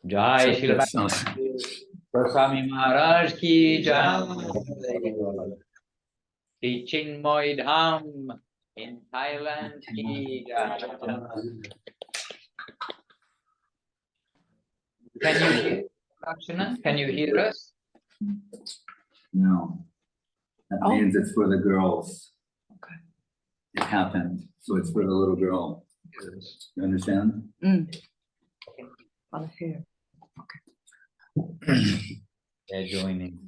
Jai Shri Goswami Maharaj ki Jai. Teaching Moi Dham in Thailand ki Jai. Can you hear Lakshana? Can you hear us? No. That means it's for the girls. Okay. It happened. So it's for the little girl. You understand? On here. They're joining.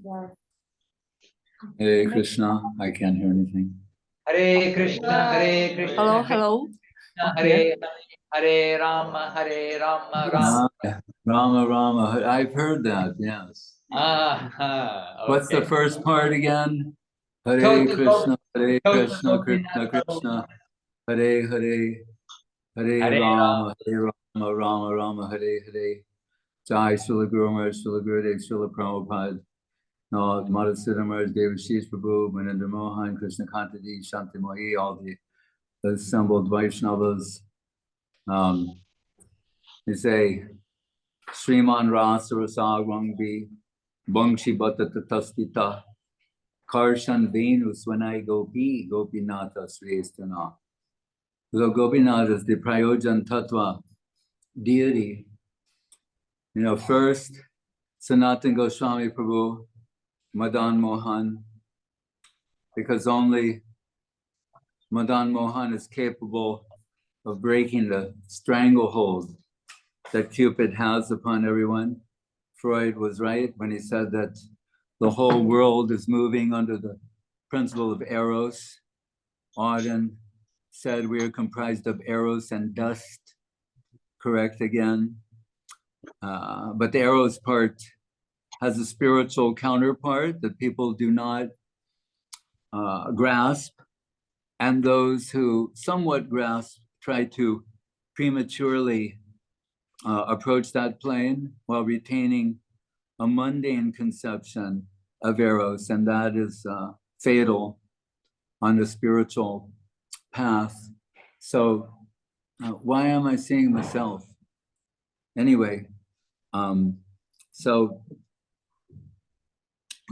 Hare Krishna. I can't hear anything. Hare Krishna, Hare Krishna. Hello, hello. Hare Hare Rama, Hare Rama, Rama. Rama Rama. I've heard that, yes. Okay. What's the first part again? Hare Krishna, Hare Krishna, Krishna Krishna, Hare Hare, Hare Rama, Hare Rama, Rama Rama, Hare Hare. Jai Srila Guru Maharaj, Srila Gurudev, Srila Prabhupada, no, Madhusudana Maharaj, Devashish Prabhu, Manindra Mohan, Krishna Kantadi, Shanti Mohi, all the assembled Vaishnavas. They say, Sriman Rasa Rasagwangbi, Bangshi Bhatta Tatastita, Karshan Venu Swanai Gopi, Gopinatha Srestana. So Gopinath is the Prayojan Tattva deity. You know, first, Sanatana Goswami Prabhu, Madan Mohan, because only Madan Mohan is capable of breaking the stranglehold that Cupid has upon everyone. Freud was right when he said that the whole world is moving under the principle of eros. Auden said we are comprised of eros and dust. Correct again. But the eros part has a spiritual counterpart that people do not grasp. And those who somewhat grasp try to prematurely approach that plane while retaining a mundane conception of eros, and that is fatal on the spiritual path. So why am I seeing myself? Anyway, so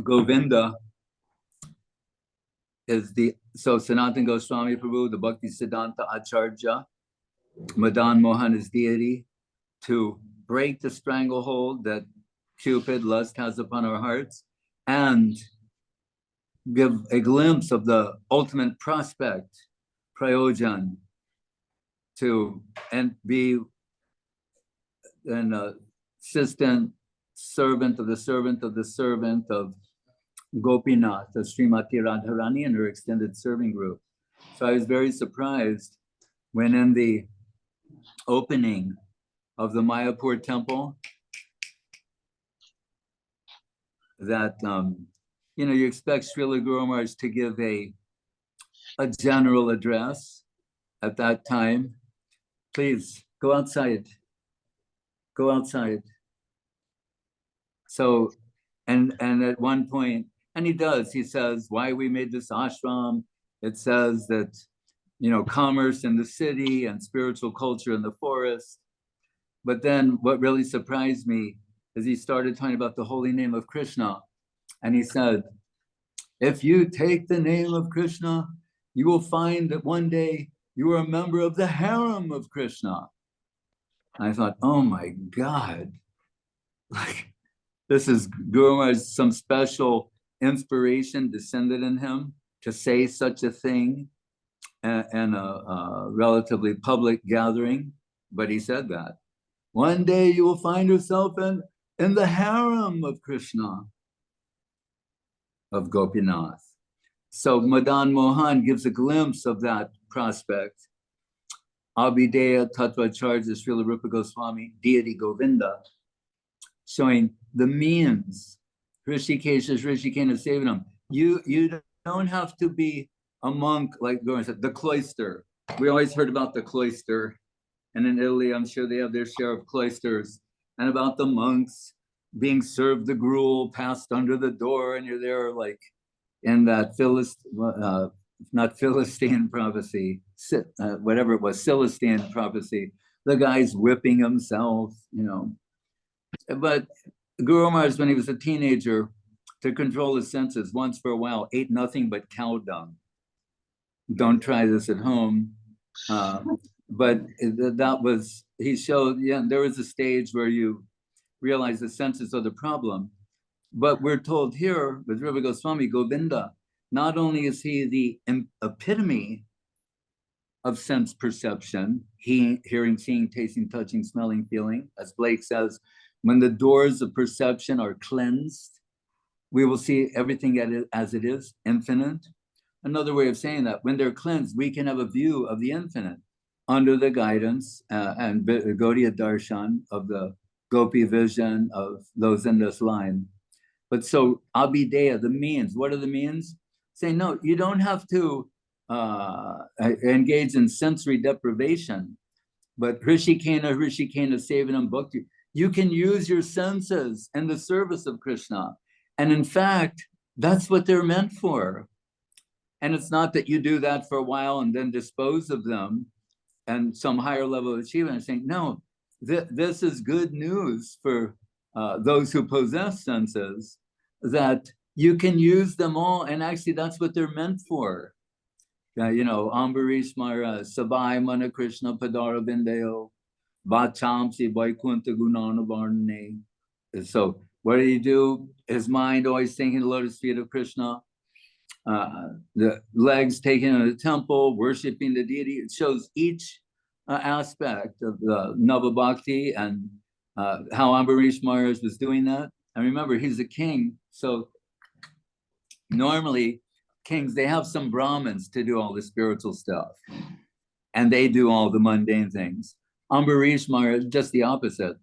Govinda is so Sanatana Goswami Prabhu, the Bhakti Siddhanta Acharya, Madan Mohan is deity to break the stranglehold that Cupid, lust, has upon our hearts, and give a glimpse of the ultimate prospect, Prayojan, and be an assistant servant of the servant of the servant of Gopinath, the Srimati Radharani and her extended serving group. So I was very surprised when in the opening of the Mayapur temple that, you know, you expect Srila Guru Maharaj to give a general address at that time. Please go outside. Go outside. So, and at one point, and he does, he says, why we made this ashram. It says that, you know, commerce in the city and spiritual culture in the forest. But then what really surprised me is he started talking about the holy name of Krishna. And he said, if you take the name of Krishna, you will find that one day you are a member of the harem of Krishna. And I thought, oh my God, like this is Guru Maharaj, some special inspiration descended in him to say such a thing in a relatively public gathering. But he said that. One day you will find yourself in the harem of Krishna, of Gopinath. So Madan Mohan gives a glimpse of that prospect. Abhideya Tattvacharya Srila Rupa Goswami, deity Govinda, showing the means. Rishikesha Rishikena Sevanam. You don't have to be a monk like Govinda said, the cloister. We always heard about the cloister. And in Italy, I'm sure they have their share of cloisters, and about the monks being served the gruel passed under the door, and you're there like in that not Philistine prophecy, whatever it was, Philistine prophecy. The guy's whipping himself, you know. But Guru Maharaj, when he was a teenager, to control his senses, once for a while, ate nothing but cow dung. Don't try this at home. But that was, he showed, yeah, there was a stage where you realize the senses are the problem. But we're told here with Rupa Goswami, Govinda, not only is he the epitome of sense perception, hearing, seeing, tasting, touching, smelling, feeling, as Blake says, when the doors of perception are cleansed, we will see everything as it is, infinite. Another way of saying that, when they're cleansed, we can have a view of the infinite under the guidance and Gaudiya Darshan of the Gopi vision of those in this line. But so Abhideya, the means, what are the means? Say, no, you don't have to engage in sensory deprivation, but Hrishikena Sevanam Bhakti, you can use your senses in the service of Krishna. And in fact, that's what they're meant for. And it's not that you do that for a while and then dispose of them and some higher level of achievement. I'm saying, no, this is good news for those who possess senses, that you can use them all. And actually, that's what they're meant for. You know, Ambarish Maharaj, Sabai Mana Krishna Padara Vindeo, Vachamsi Vaikuntha Gunana Varnane. So, what did he do? His mind always thinking the lotus feet of Krishna. The legs taken in the temple, worshiping the deity. It shows each aspect of the Nava Bhakti and how Ambarish Maharaj was doing that. And remember, he's a king. So normally kings, they have some Brahmins to do all the spiritual stuff. And they do all the mundane things. Ambarish Maharaj, just the opposite.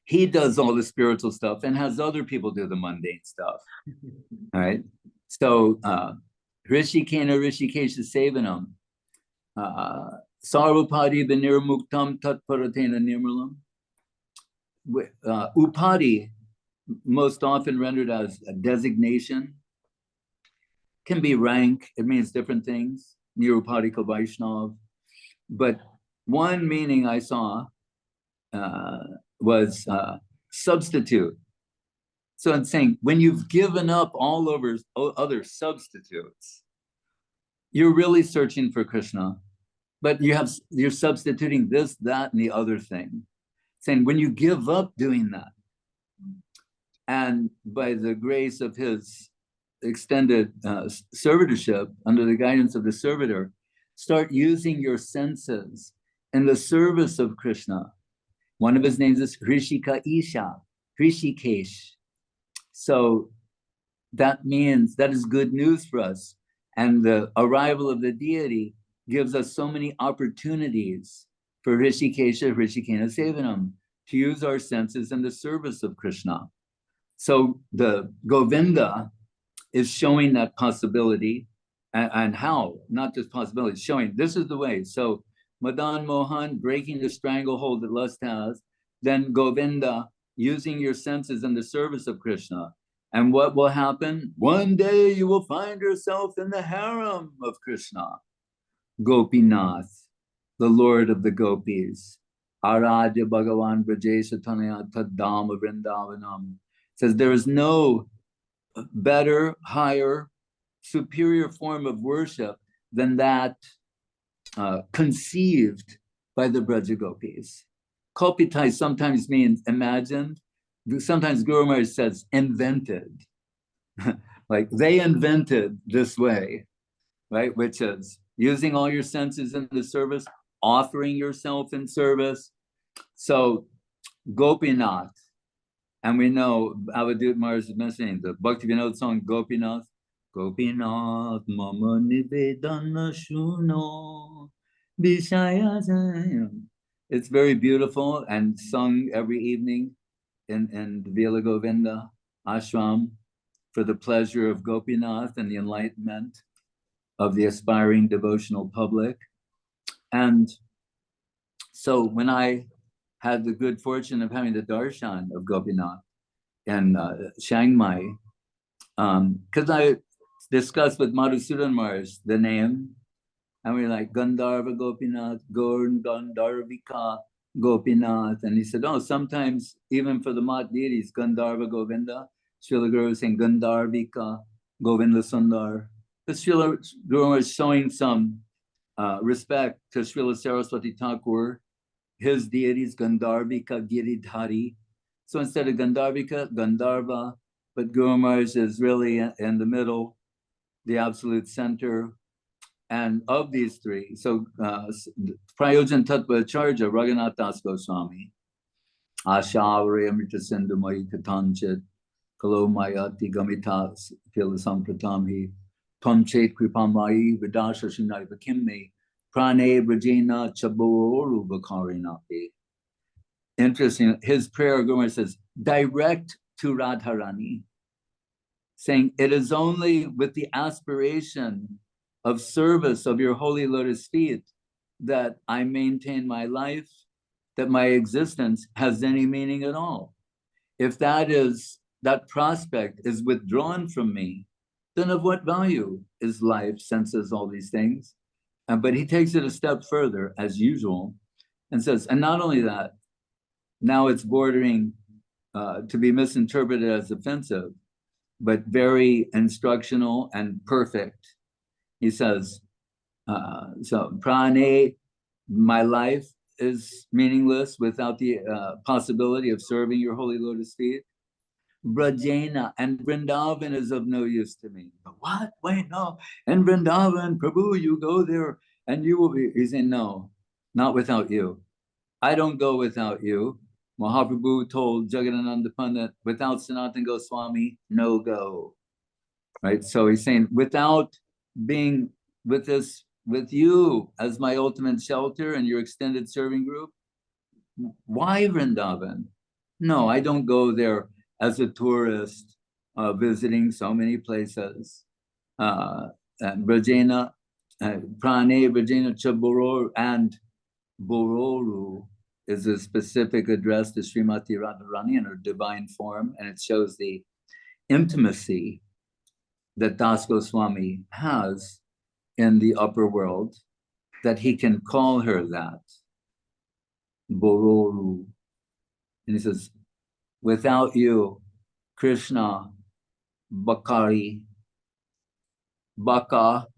He does all the spiritual stuff and has other people do the mundane stuff. All right. So Rishikena Rishikesha Sevanam, Sarvapadi Vinirmuktam Tatparatena Nirmalam. Upadi, most often rendered as a designation, can be rank. It means different things. Nirupadika Vaishnav. But one meaning I saw was substitute. So I'm saying, when you've given up all over other substitutes, you're really searching for Krishna, but you're substituting this, that, and the other thing. Saying, when you give up doing that, and by the grace of his extended servitorship, under the guidance of the servitor, start using your senses in the service of Krishna. One of his names is Hrishika Isha, Hrishikesh. So that means that is good news for us. And the arrival of the deity gives us so many opportunities for Rishikesha, Rishikena Sevanam, to use our senses in the service of Krishna. So the Govinda is showing that possibility, and how, not just possibility, showing this is the way. So Madan Mohan, breaking the stranglehold that lust has, then Govinda, using your senses in the service of Krishna. And what will happen? One day you will find yourself in the harem of Krishna. Gopinath, the Lord of the Gopis. Aradya Bhagavan Brajesha Tanaya Tadama Vrindavanam. Says there is no better, higher, superior form of worship than that conceived by the Braja Gopis. Kopitai sometimes means imagined. Sometimes Guru Maharaj says invented. Like they invented this way, right? Which is using all your senses in the service, offering yourself in service. So Gopinath, and we know Avadut Maharaj is mentioning the Bhakti Vinod song Gopinath. Gopinath mama nivedana shuno vishaya. It's very beautiful and sung every evening in the Vila Govinda ashram for the pleasure of Gopinath and the enlightenment of the aspiring devotional public. And so when I had the good fortune of having the darshan of Gopinath in Chiang Mai, because I discussed with Madhusudan Maharaj the name, and we were like, Gandharva Gopinath, Gauranga Gandharvika Gopinath. And he said, oh, sometimes even for the Mat deities, Gandharva Govinda, Srila Guru is saying Gandharvika Govinda Sundar. The Srila Guru is showing some respect to Srila Saraswati Thakur, his deities, Gandharvika Giridhari. So instead of Gandharvika, Gandharva, but Guru Maharaj is really in the middle, the absolute center. And of these three, so Prayojan Tattva Acharya, Raghunath Das Goswami, Ashavare Amrita Sindhu Mai Katanchit, Kalo Mayati Gamita Phila Sampratamhi, Tomchet Kripamai, Vidasha Shinai Vakimni, Prane Brajena Chaboru Bakarinapi. Interesting, his prayer, Guru says, direct to Radharani, saying, it is only with the aspiration of service of your holy lotus feet that I maintain my life, that my existence has any meaning at all. If that prospect is withdrawn from me, then of what value is life, senses, all these things? But he takes it a step further, as usual, and says, and not only that, now it's bordering to be misinterpreted as offensive, but very instructional and perfect. He says, so prane, my life is meaningless without the possibility of serving your holy lotus feet. Brajena, and Vrindavan is of no use to me. But what? Wait, no. And Vrindavan, Prabhu, you go there and you will be. He's saying, no, not without you. I don't go without you. Mahaprabhu told Jagadananda Pandit, without Sanatana Goswami, no go. Right? So he's saying, without being with you as my ultimate shelter and your extended serving group, why Vrindavan? No, I don't go there as a tourist visiting so many places. And Brajena, Prane, Brajena Chabororu, and Bororu is a specific address to Srimati Radharani in her divine form, and it shows the intimacy that Das Goswami has in the upper world, that he can call her that, Bororu. And he says, without you, Krishna, Bakari, Bakasura,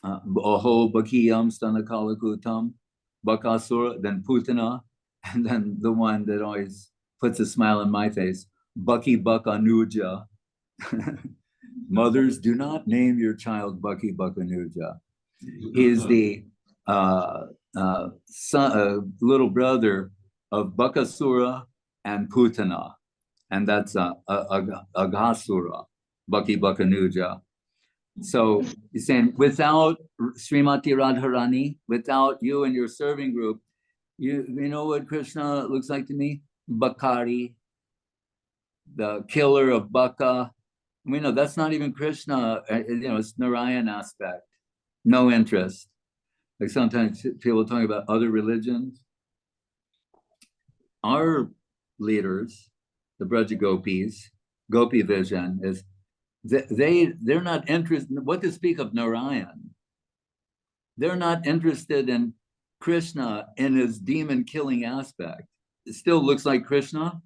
Oho Bakiyam Stanakalakutam, Bakasura, then Putana, and then the one that always puts a smile on my face, Baki Bakanuja. Mothers, do not name your child Baki Bakanuja. He is the little brother of Bakasura and Putana, and that's Aghasura, Baki Bakanuja. So he's saying, without Srimati Radharani, without you and your serving group, you know what Krishna looks like to me? Bakari, the killer of Baka. We know that's not even Krishna, it's Narayan aspect, no interest. Like sometimes people talk about other religions. Our leaders, the Braja Gopis, Gopi vision is they're not interested, what to speak of Narayan. They're not interested in Krishna in his demon killing aspect. It still looks like Krishna,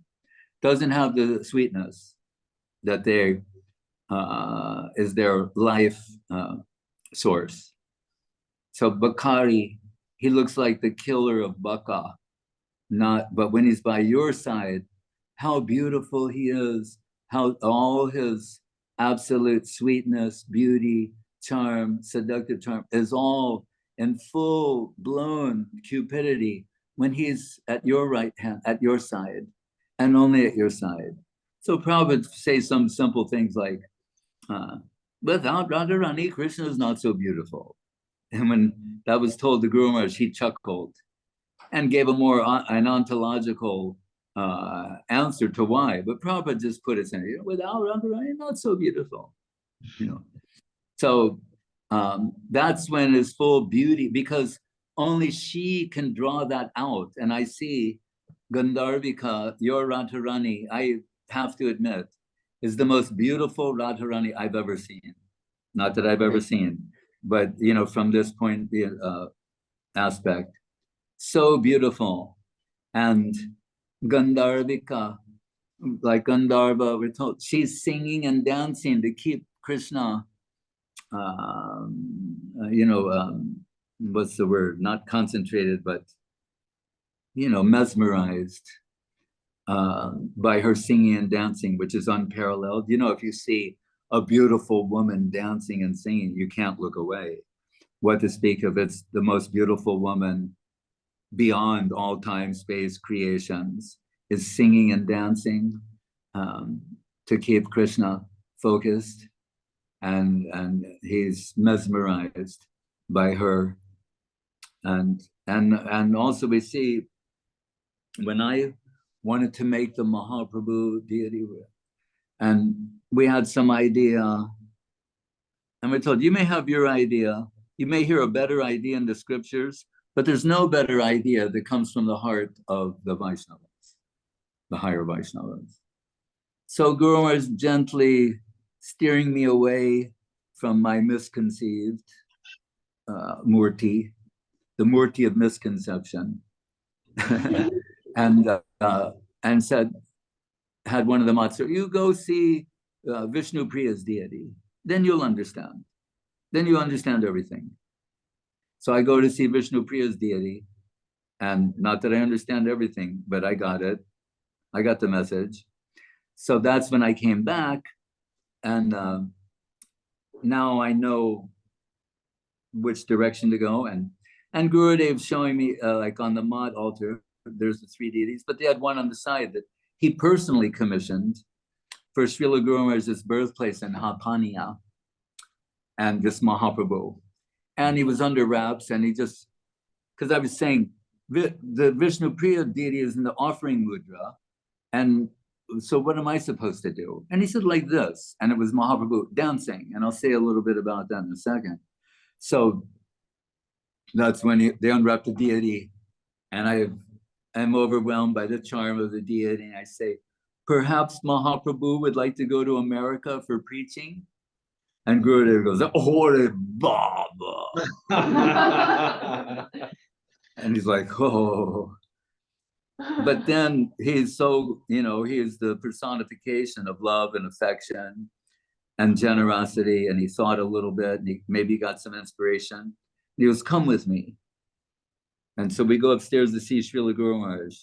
doesn't have the sweetness that they is their life source. So Bakari, he looks like the killer of Baka, but when he's by your side, how beautiful he is, how all his absolute sweetness, beauty, charm, seductive charm is all in full blown cupidity when he's at your right hand, at your side, and only at your side. So Prabhupada say some simple things like, without Radharani, Krishna is not so beautiful. And when that was told to Guru Maharaj, he chuckled and gave an ontological answer to why. But Prabhupada just put it in, without Radharani, not so beautiful. So that's when his full beauty, because only she can draw that out. And I see Gandharvika, your Radharani, I have to admit, is the most beautiful Radharani I've ever seen. Not that I've ever seen, but from this point aspect, so beautiful. And Gandharvika, like Gandharva, we're told she's singing and dancing to keep Krishna, what's the word? Not concentrated, but, mesmerized by her singing and dancing, which is unparalleled. If you see a beautiful woman dancing and singing, you can't look away. What to speak of, it's the most beautiful woman beyond all time, space, creations, is singing and dancing to keep Krishna focused, and he's mesmerized by her. And also we see, when I wanted to make the Mahaprabhu deity, and we had some idea, and we're told, you may have your idea, you may hear a better idea in the scriptures, but there's no better idea that comes from the heart of the Vaishnavas, the higher Vaishnavas. So Guru Maharaj is gently steering me away from my misconceived murti, the murti of misconception, and said, had one of the Matsuri, you go see Vishnu Priya's deity, then you'll understand. Then you understand everything. So I go to see Vishnu Priya's deity, and not that I understand everything, but I got it. I got the message. So that's when I came back, and now I know which direction to go. And Gurudev's showing me, like on the Mad altar, there's the three deities, but they had one on the side that he personally commissioned for Srila Guru Maharaj's birthplace in Hapania, and this Mahaprabhu. And he was under wraps, and he just, because I was saying, the Vishnu Priya deity is in the offering mudra, and so what am I supposed to do? And he said like this, and it was Mahaprabhu dancing, and I'll say a little bit about that in a second. So that's when they unwrap the deity, and I'm overwhelmed by the charm of the deity, and I say, perhaps Mahaprabhu would like to go to America for preaching? And Gurudev goes, Hore Baba. And he's like, oh. But then he's so, he is the personification of love and affection and generosity. And he thought a little bit, and he maybe got some inspiration. And he goes, come with me. And so we go upstairs to see Srila Guru Maharaj.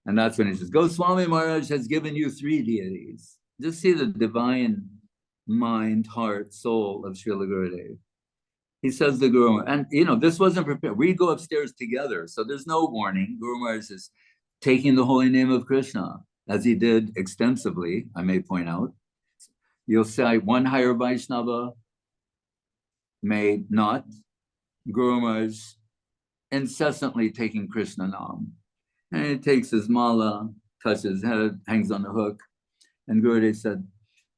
And that's when he says, Goswami Maharaj has given you three deities. Just see the divine mind, heart, soul of Srila Gurudev. He says the Guru, and this wasn't prepared. We go upstairs together, so there's no warning. Guru Maharaj is taking the holy name of Krishna, as he did extensively, I may point out. You'll say one higher Vaishnava may not. Guru Maharaj incessantly taking Krishna Nam. And he takes his mala, touches his head, hangs on the hook. And Gurudev said,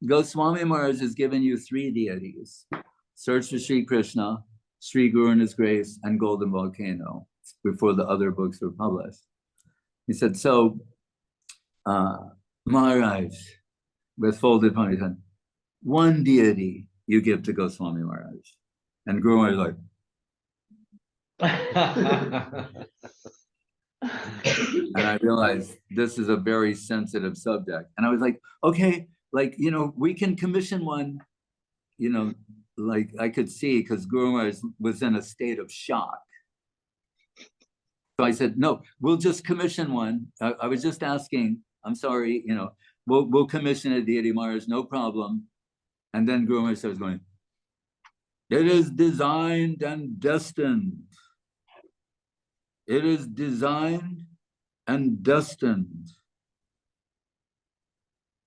Goswami Maharaj has given you three deities. Search for Sri Krishna, Sri Guru and His Grace, and Golden Volcano, before the other books were published. He said, so, Maharaj, with folded ponytail, one deity you give to Goswami Maharaj. And Guru Maharaj like, and I realized this is a very sensitive subject. And I was like, okay, we can commission one, like I could see, because Guru Maharaj was in a state of shock. So I said, no, we'll just commission one. I was just asking, I'm sorry, we'll commission a deity, Maharaj, no problem. And then Guru Maharaj starts going, it is designed and destined. It is designed and destined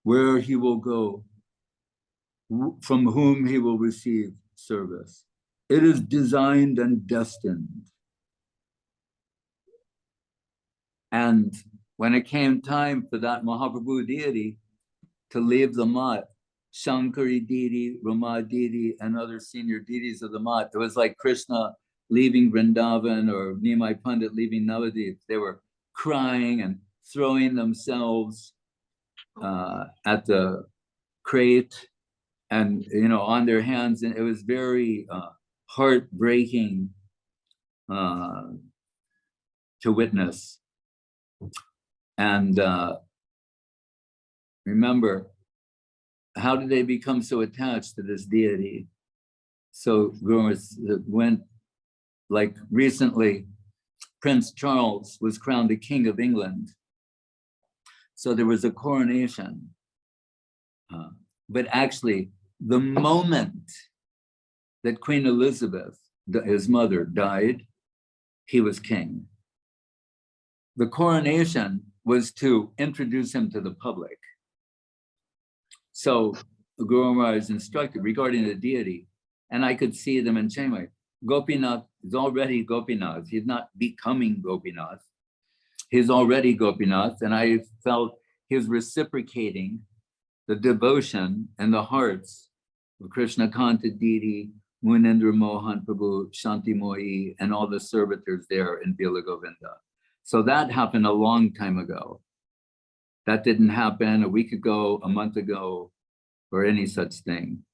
where he will go, from whom he will receive service. It is designed and destined. And when it came time for that Mahaprabhu deity to leave the mat, Shankari deity, Rama deity, and other senior deities of the mat, it was like Krishna leaving Vrindavan or Nimai Pandit leaving Navadip. They were crying and throwing themselves at the crate and on their hands, and it was very heartbreaking to witness. And remember, how did they become so attached to this deity? So Guru went, like recently, Prince Charles was crowned the King of England. So there was a coronation. But actually, the moment that Queen Elizabeth, his mother, died, he was king. The coronation was to introduce him to the public. So Guru Maharaj instructed regarding the deity, and I could see them in Chennai. Gopinath is already Gopinath. He's not becoming Gopinath. He's already Gopinath, and I felt he was reciprocating the devotion in the hearts of Krishna Kanta Didi, Munindra Mohan Prabhu, Shanti Mohi, and all the servitors there in Bila Govinda. So that happened a long time ago. That didn't happen a week ago, a month ago, or any such thing.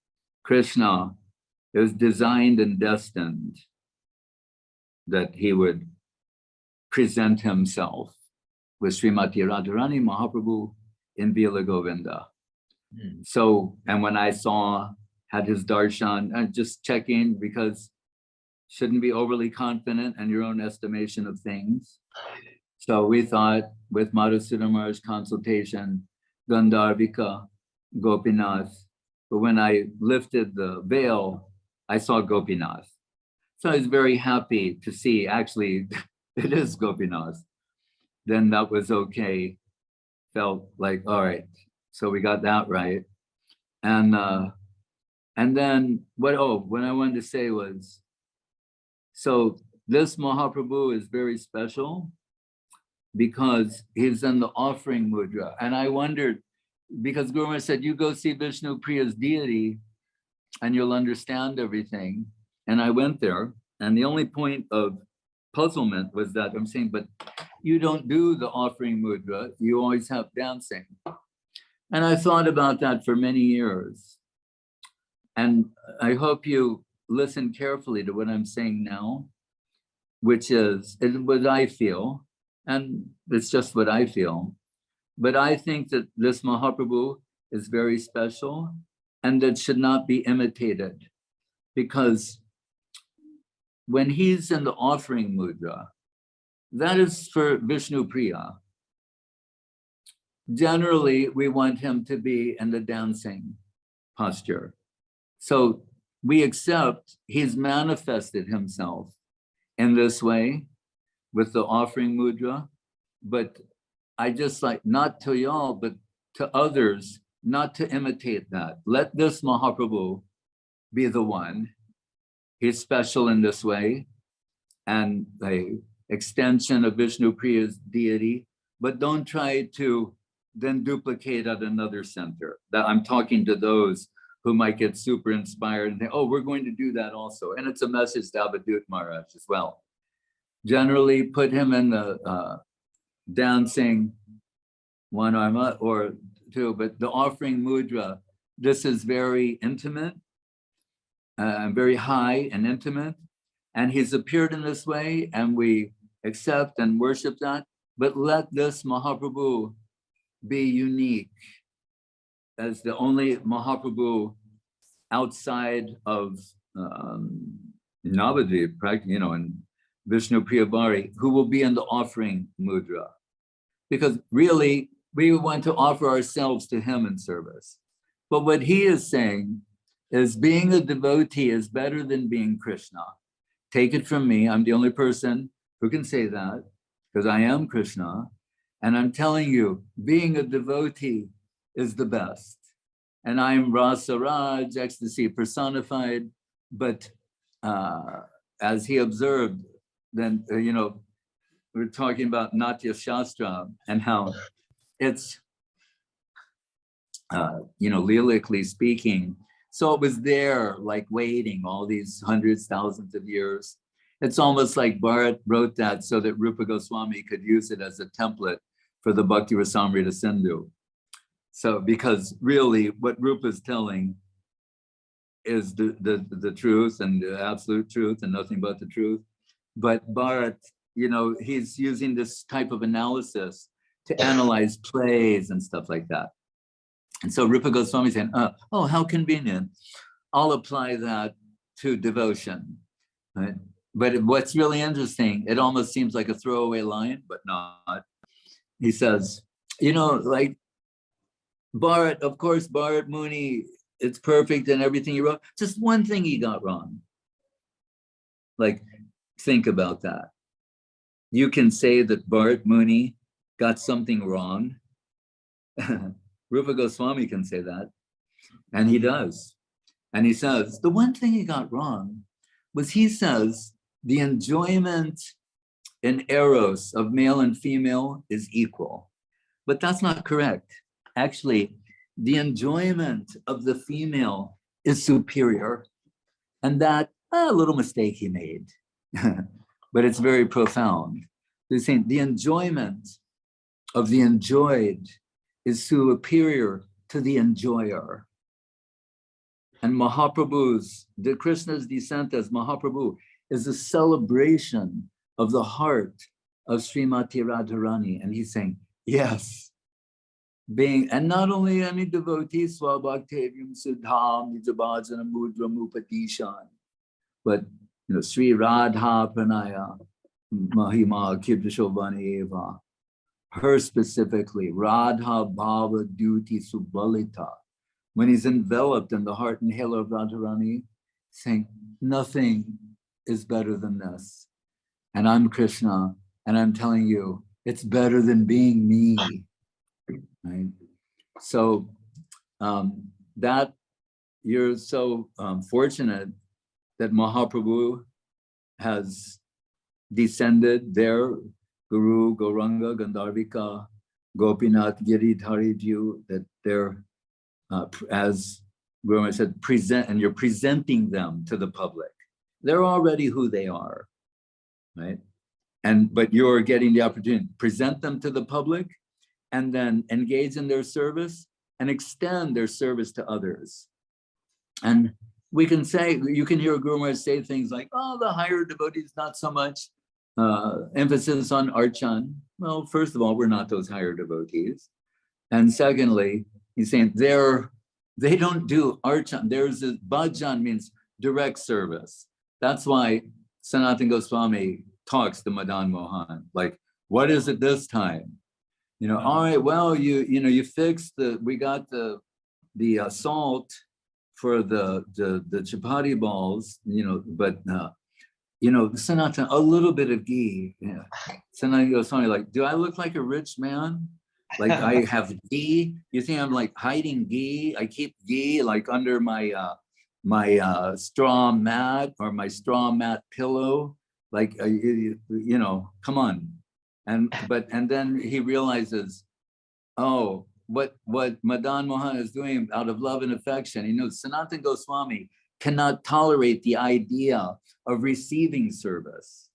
Krishna is designed and destined that he would present himself with Srimati Radharani Mahaprabhu in Bila Govinda. So, and when I had his darshan, and just checking, because shouldn't be overly confident in your own estimation of things. So we thought with Madhusudana Maharaj's consultation, Gandharvika Gopinath, but when I lifted the veil, I saw Gopinath. So I was very happy to see, actually, it is Gopinath. Then that was okay. Felt like, all right, so we got that right. And then what I wanted to say was, so this Mahaprabhu is very special because he's in the offering mudra. And I wondered, because Guru Maharaj said, you go see Vishnu Priya's deity and you'll understand everything. And I went there, and the only point of puzzlement was that I'm saying, but you don't do the offering mudra, you always have dancing. And I thought about that for many years. And I hope you listen carefully to what I'm saying now, which is what I feel, and it's just what I feel. But I think that this Mahaprabhu is very special and that should not be imitated, because when he's in the offering mudra, that is for Vishnu Priya. Generally, we want him to be in the dancing posture. So we accept he's manifested himself in this way with the offering mudra, but I just like, not to y'all, but to others, not to imitate that. Let this Mahaprabhu be the one. He's special in this way, and the extension of Vishnu Priya's deity, but don't try to then duplicate at another center. That I'm talking to those who might get super inspired and think, oh, we're going to do that also. And it's a message to Abhidut Maharaj as well. Generally put him in the dancing one arm up or two, but the offering mudra, this is very intimate, very high and intimate. And he's appeared in this way, and we accept and worship that. But let this Mahaprabhu be unique as the only Mahaprabhu outside of Navadvip, and Vishnu Priya Bari, who will be in the offering mudra. Because really, we want to offer ourselves to him in service. But what he is saying is being a devotee is better than being Krishna. Take it from me, I'm the only person who can say that, because I am Krishna. And I'm telling you, being a devotee is the best. And I'm Rasa Raj, ecstasy personified. But as he observed, then, we're talking about Natya Shastra and how it's, lyrically speaking. So it was there, like waiting all these hundreds, thousands of years. It's almost like Bharat wrote that so that Rupa Goswami could use it as a template for the Bhakti Rasamrita Sindhu. So, because really what Rupa is telling is the truth and the absolute truth and nothing but the truth. But Bharat he's using this type of analysis to analyze plays and stuff like that. And so Rupa Goswami saying, oh, how convenient. I'll apply that to devotion. Right? But what's really interesting, it almost seems like a throwaway line, but not. He says, like Bharat, of course, Bharat Muni, it's perfect and everything he wrote. Just one thing he got wrong. Like, think about that. You can say that Bharat Muni got something wrong. Rupa Goswami can say that, and he does. And he says, the one thing he got wrong was, he says, the enjoyment in eros of male and female is equal. But that's not correct. Actually, the enjoyment of the female is superior. And that, a little mistake he made, but it's very profound. They're saying the enjoyment of the enjoyed is superior to the enjoyer. And Mahaprabhu's, Krishna's descent as Mahaprabhu is a celebration of the heart of Srimati Radharani. And he's saying, yes, and not only any devotee, Swabhaktavyam Siddham Nijabhajana Mudra Mupadishan, but Sri Radha Pranaya Mahima Kibdashobhani Eva, her specifically, Radha Bhava Duti Subalita, when he's enveloped in the heart and halo of Radharani, saying, nothing is better than this. And I'm Krishna, and I'm telling you, it's better than being me. Right? So that you're so fortunate that Mahaprabhu has descended their Guru Gauranga Gandharvika Gopinath Giridhariju, that they're as Guru said, and you're presenting them to the public. They're already who they are, right? But you're getting the opportunity to present them to the public, and then engage in their service and extend their service to others. And we can say, you can hear Guru Maharaj say things like, oh, the higher devotees, not so much emphasis on archan. Well, first of all, we're not those higher devotees. And secondly, he's saying they don't do archan. There's a bhajan, means direct service. That's why Sanatana Goswami talks to Madan Mohan, like, what is it this time? All right, well, you fixed we got the salt for the chapati balls, but Sanatana, a little bit of ghee. Yeah. Sanatana Goswami, like, do I look like a rich man? Like, I have ghee? You think I'm like hiding ghee? I keep ghee like under my straw mat or my straw mat pillow. Like, come on. And then he realizes, oh, what Madan Mohan is doing out of love and affection. He knows Sanatana Goswami cannot tolerate the idea of receiving service.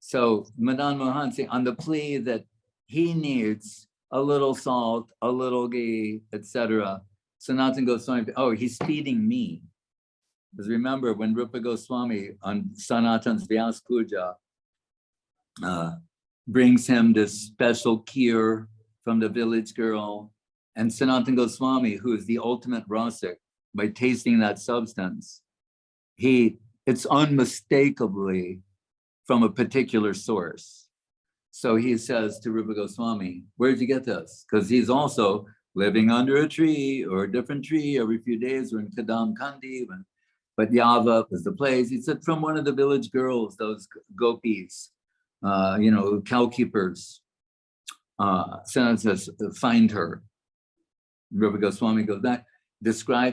So Madan Mohan saying, on the plea that he needs a little salt, a little ghee, etc. Sanatana Goswami, oh, he's feeding me. Because remember, when Rupa Goswami on Sanatan's Vyas Puja brings him this special kheer from the village girl, and Sanatana Goswami, who is the ultimate rasik, by tasting that substance, it's unmistakably from a particular source. So he says to Rupa Goswami, where'd you get this? Because he's also living under a tree or a different tree every few days, or in Kadam Kandi, but Yava was the place. He said, from one of the village girls, those gopis, cow keepers. Sanat says, find her. Rupa Goswami goes back,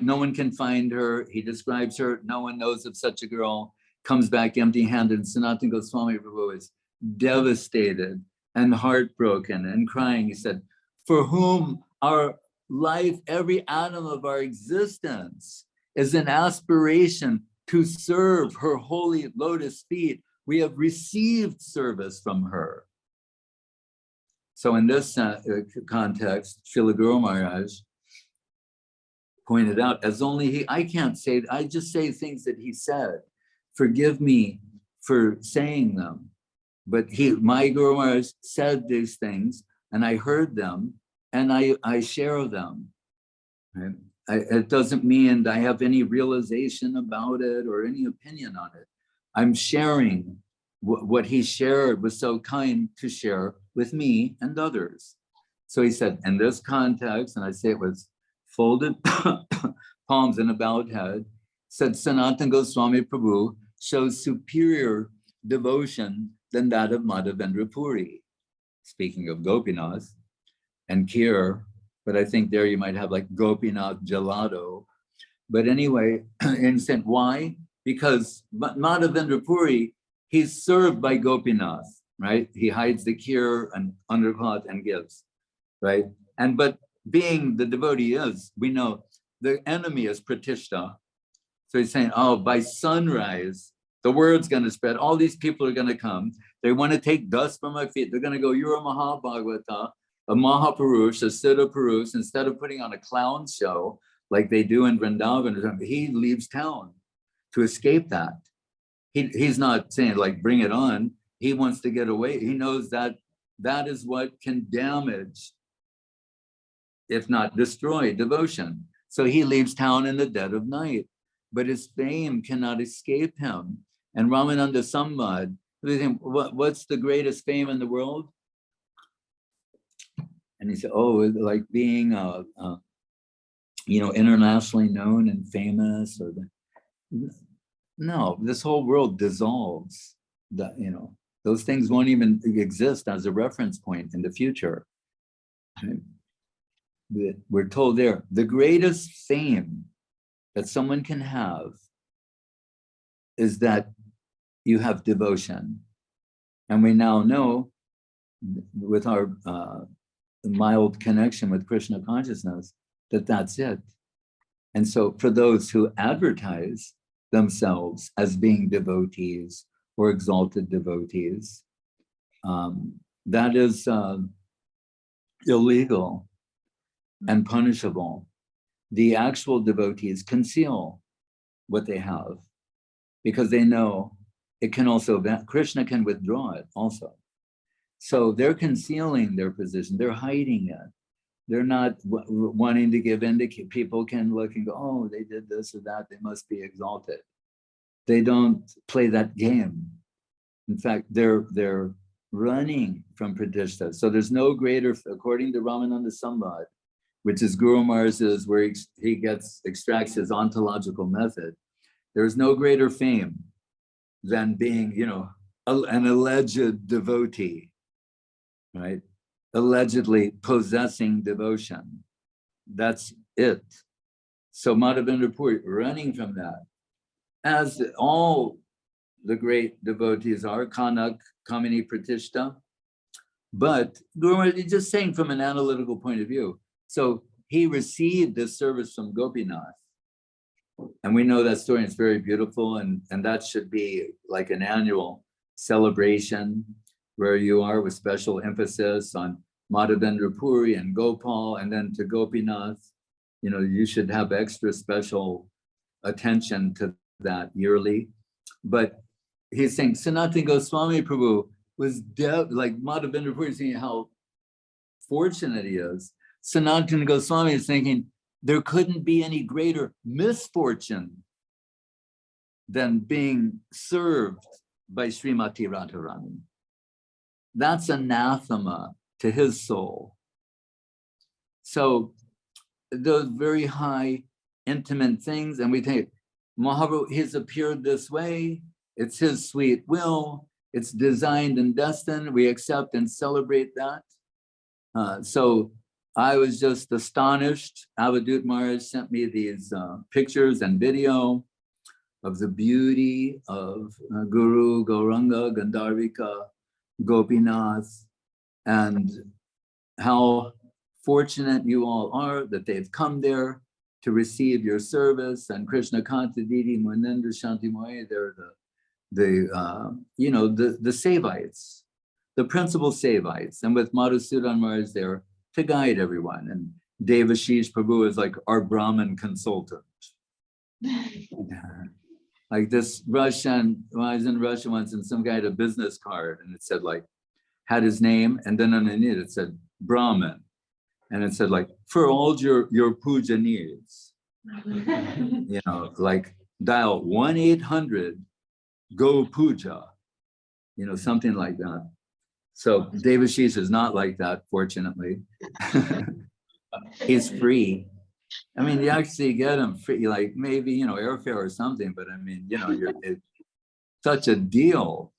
no one can find her. He describes her, no one knows of such a girl, comes back empty-handed. Sanatana Goswami Prabhu is devastated and heartbroken and crying. He said, for whom our life, every atom of our existence is an aspiration to serve her holy lotus feet. We have received service from her. So in this context, Srila Guru Maharaj pointed out, as only I can't say, I just say things that he said. Forgive me for saying them. But my Guru Maharaj said these things, and I heard them, and I share them. Right? It doesn't mean I have any realization about it or any opinion on it. I'm sharing what he shared, was so kind to share with me and others. So he said, in this context, and I say it with folded palms and a bowed head, said Sanatana Goswami Prabhu shows superior devotion than that of Madhavendra Puri. Speaking of Gopinath and Kir, but I think there you might have like Gopinath Gelato. But anyway, and said, why? Because Madhavendra Puri, he's served by Gopinath, right? He hides the Kir and undercloth and gives, right? And but being the devotee is, we know the enemy is Pratishta. So he's saying, oh, by sunrise, the word's going to spread. All these people are going to come. They want to take dust from my feet. They're going to go, you're a Mahabhagavata, a Mahapurush, a Siddha Purush. Instead of putting on a clown show like they do in Vrindavan, he leaves town to escape that. He's not saying like, bring it on. He wants to get away. He knows that that is what can damage, if not destroy, devotion. So he leaves town in the dead of night, but his fame cannot escape him. And Ramananda Samvad, what's the greatest fame in the world? And he said, oh, like being, internationally known and famous, or no, this whole world dissolves. That, those things won't even exist as a reference point in the future. We're told there, the greatest fame that someone can have is that you have devotion. And we now know, with our mild connection with Krishna consciousness, that that's it. And so for those who advertise themselves as being devotees or exalted devotees, that is illegal and punishable. The actual devotees conceal what they have because they know it can also, Krishna can withdraw it also. So they're concealing their position, they're hiding it. They're not wanting to give indicate. People can look and go, oh, they did this or that, they must be exalted. They don't play that game. In fact, they're running from Pratishta. So there's no greater, according to Ramananda Samvad, which is Guru Maharaj's, where he extracts his ontological method. There's no greater fame than being, an alleged devotee, right? Allegedly possessing devotion. That's it. So Madhavendra Puri running from that, as all the great devotees are, Kanak, Kamini, Pratishta. But Guru Maharaj is just saying from an analytical point of view. So he received this service from Gopinath. And we know that story, and it's very beautiful. And that should be like an annual celebration where you are, with special emphasis on Madhavendra Puri and Gopal, and then to Gopinath. You should have extra special attention to that yearly. But he's saying Sanatana Goswami Prabhu was like Madhavendra Puri, saying how fortunate he is. Sanatana Goswami is thinking there couldn't be any greater misfortune than being served by Srimati Radharani. That's anathema to his soul. So those very high, intimate things, and we think, Mahaprabhu, he's appeared this way, it's his sweet will, it's designed and destined, we accept and celebrate that. So I was just astonished. Avadut Maharaj sent me these pictures and video of the beauty of Guru Gauranga Gandharvika Gopinath, and how fortunate you all are that they've come there to receive your service. And Krishna Kanta Didi Munendra Shanti Moye, they're the Sevites, the principal Sevites. And with Madhusudan Maharaj there to guide everyone. And Devashish Prabhu is like our Brahmin consultant. Like this Russian, when I was in Russia once, and some guy had a business card, and it said like, had his name, and then underneath it said Brahmin, and it said like, for all your puja needs, you know, like dial 1-800 go puja, you know, something like that. So Devashish is not like that, fortunately. He's free. I mean, you actually get him free, like maybe, you know, airfare or something, but I mean, you know, it's such a deal,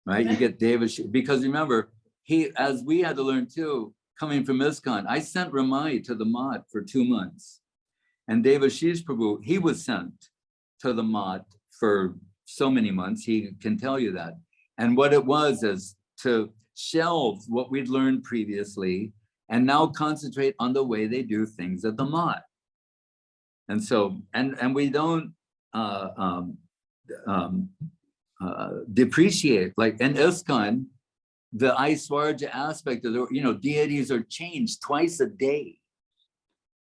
right? You get Devashish, because remember, as we had to learn too, coming from ISKCON, I sent Ramai to the Math for 2 months. And Devashish Prabhu, he was sent to the Math for so many months, he can tell you that. And what it was is to shelve what we'd learned previously and now concentrate on the way they do things at the Math. And so, and we don't depreciate, like in ISKCON, the Aishwarya aspect of the, you know, deities are changed twice a day.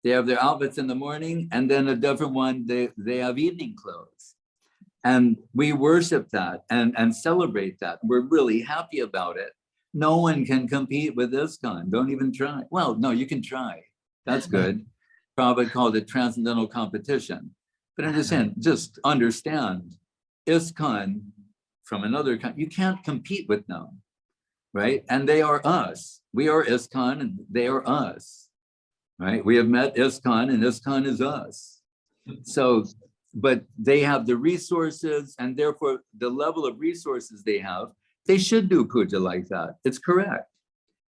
They have their outfits in the morning, and then a different one, they have evening clothes. And we worship that and celebrate that. We're really happy about it. No one can compete with ISKCON. Don't even try. Well, no, you can try. That's good. Prabhupada called it transcendental competition. But just understand, ISKCON from another country, you can't compete with them, right? And they are us. We are ISKCON and they are us, right? We have met ISKCON and ISKCON is us. So, but they have the resources, and therefore the level of resources they have, they should do puja like that. It's correct.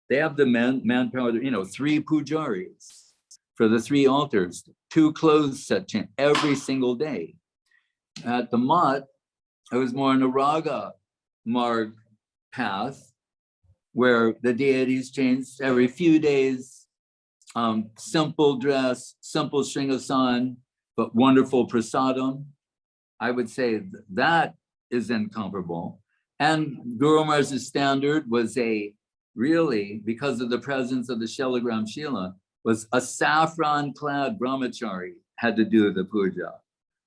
They have the manpower, you know, 3 pujaris for the 3 altars, 2 clothes set change every single day. At the Math, I was more in a raga marg path where the deities change every few days, simple dress, simple shringasan, but wonderful prasadam. I would say that is incomparable. And Guru Maharaj's standard was really, because of the presence of the Shaligram Shila, was a saffron-clad brahmachari had to do the puja.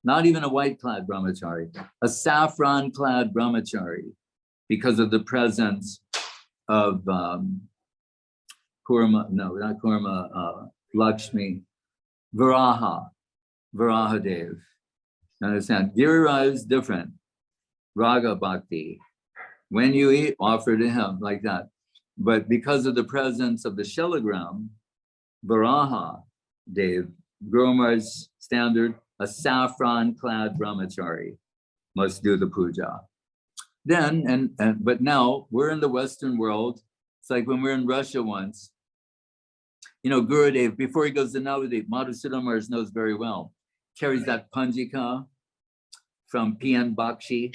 Not even a white-clad brahmachari, a saffron-clad brahmachari, because of the presence of Lakshmi, Varahadev. Understand? Giriraj is different. Raga Bhakti. When you eat, offer to him like that. But because of the presence of the Shaligram, Varaha Dev, Guru Maharaj's standard, a saffron-clad brahmachari must do the puja. Then, but now we're in the Western world. It's like when we were in Russia once, you know, Gurudev, before he goes to Navadip, Madhusudana Maharaj knows very well, carries that Panjika from P.N. Bakshi,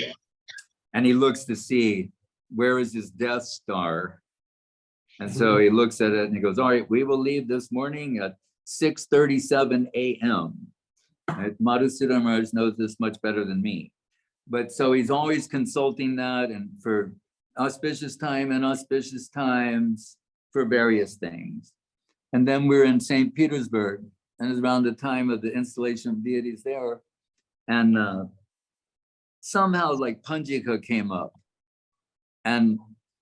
and he looks to see where is his Death Star. And so he looks at it and he goes, all right, we will leave this morning at 6:37 a.m. Madhusudana Maharaj knows this much better than me. But so he's always consulting that, and for auspicious time and auspicious times for various things. And then we're in St. Petersburg, and it's around the time of the installation of deities there. And somehow like Panjika came up, and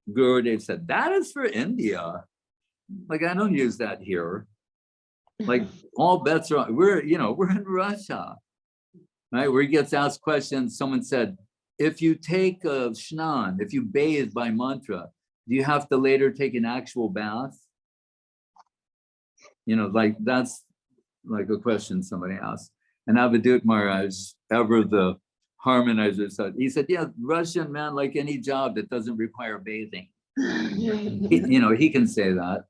Gurudev said, that is for India. Like, I don't use that here. Like, all bets are on. We're in Russia, right? Where he gets asked questions. Someone said, if you take a shnan, if you bathe by mantra, do you have to later take an actual bath? You know, like that's like a question somebody asked. And Avadut Maharaj, ever the harmonizer, said, he said, yeah, Russian man, like any job that doesn't require bathing. He can say that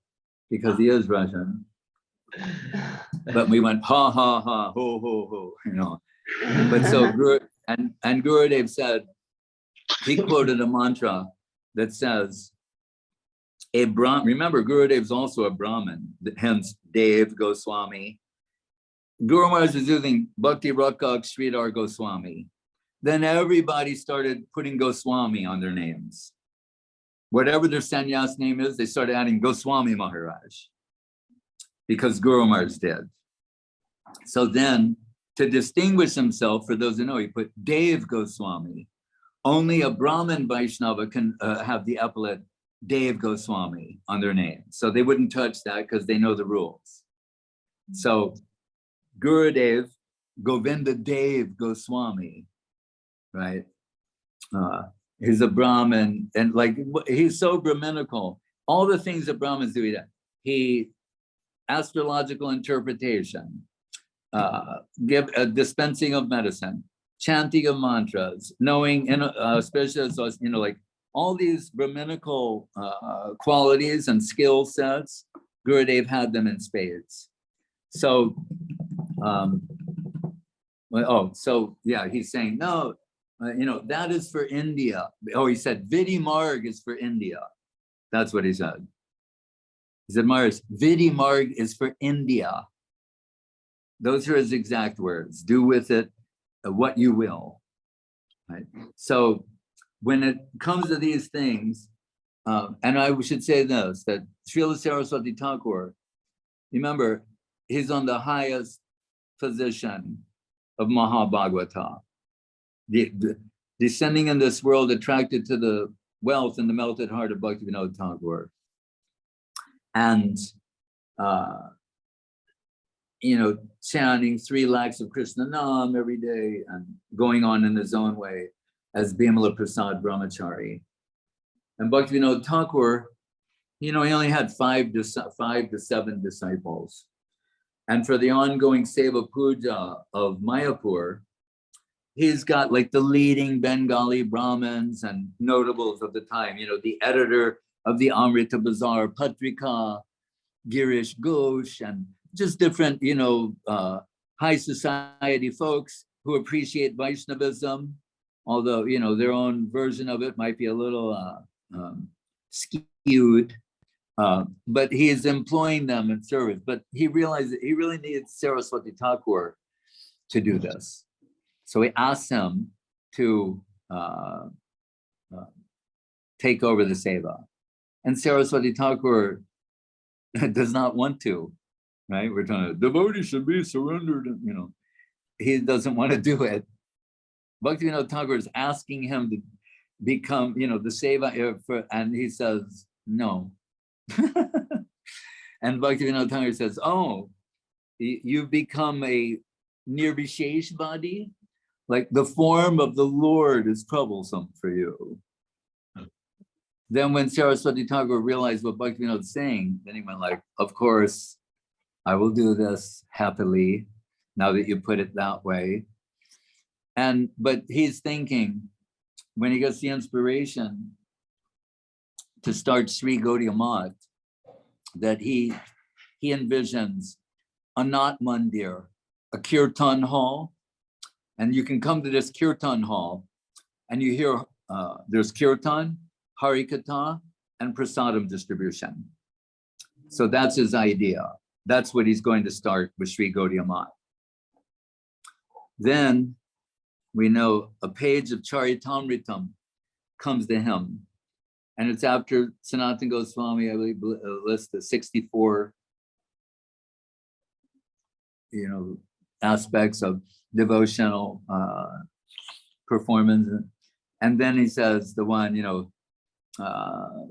because he is Russian. But we went, ha, ha, ha, ho, ho, ho, you know. But so, and Gurudev said, he quoted a mantra that says, remember, Gurudev's also a Brahmin, hence Dev Goswami. Guru Maharaj was using Bhakti Rakak Sridhar Goswami. Then everybody started putting Goswami on their names. Whatever their sannyas name is, they started adding Goswami Maharaj because Guru Maharaj did. So then, to distinguish himself, for those who know, he put Dev Goswami. Only a Brahmin Vaishnava can have the epithet Dev Goswami on their name. So they wouldn't touch that because they know the rules. So Gurudev, Govinda Dev Goswami, right? He's a Brahmin, and like he's so Brahminical. All the things that Brahmins do, he astrological interpretation, give a dispensing of medicine, chanting of mantras, knowing, especially like all these Brahminical qualities and skill sets. Gurudev had them in spades. So, he's saying no. That is for India. Oh, he said Vidi Marg is for India. That's what he said. He said, Mars, Vidi Marg is for India. Those are his exact words. Do with it what you will. Right? So when it comes to these things, and I should say this, that Srila Saraswati Thakur, remember, he's on the highest position of Mahabhagavata. Descending in this world, attracted to the wealth and the melted heart of Bhaktivinoda Thakur. And, chanting 3 lakhs of Krishna Nam every day and going on in his own way as Bimala Prasad Brahmachari. And Bhaktivinoda Thakur, he only had 5 to 7 disciples. And for the ongoing Seva Puja of Mayapur, he's got like the leading Bengali Brahmins and notables of the time, the editor of the Amrita Bazaar Patrika, Girish Ghosh, and just different, high society folks who appreciate Vaishnavism, although, their own version of it might be a little skewed, but he is employing them in service. But he realized that he really needed Saraswati Thakur to do this. So he asked him to take over the seva. And Saraswati Thakur does not want to, right? We're talking, devotee should be surrendered, he doesn't want to do it. Bhaktivinoda Thakur is asking him to become, the seva, and he says, no. And Bhaktivinoda Thakur says, oh, you've become a nirvishesh body? Like the form of the Lord is troublesome for you. Then when Saraswati Thakur realized what Bhaktivinoda was saying, then he went like, of course, I will do this happily, now that you put it that way. But he's thinking, when he gets the inspiration to start Sri Gaudiya Math, that he envisions a Nath Mandir, a Kirtan hall, and you can come to this Kirtan hall and you hear there's Kirtan, Harikatha, and Prasadam distribution. So that's his idea. That's what he's going to start with Sri Gaudiya Math. Then we know a page of Charitamritam comes to him. And it's after Sanatana Goswami, I believe, list of 64, aspects of devotional performance. And then he says the one,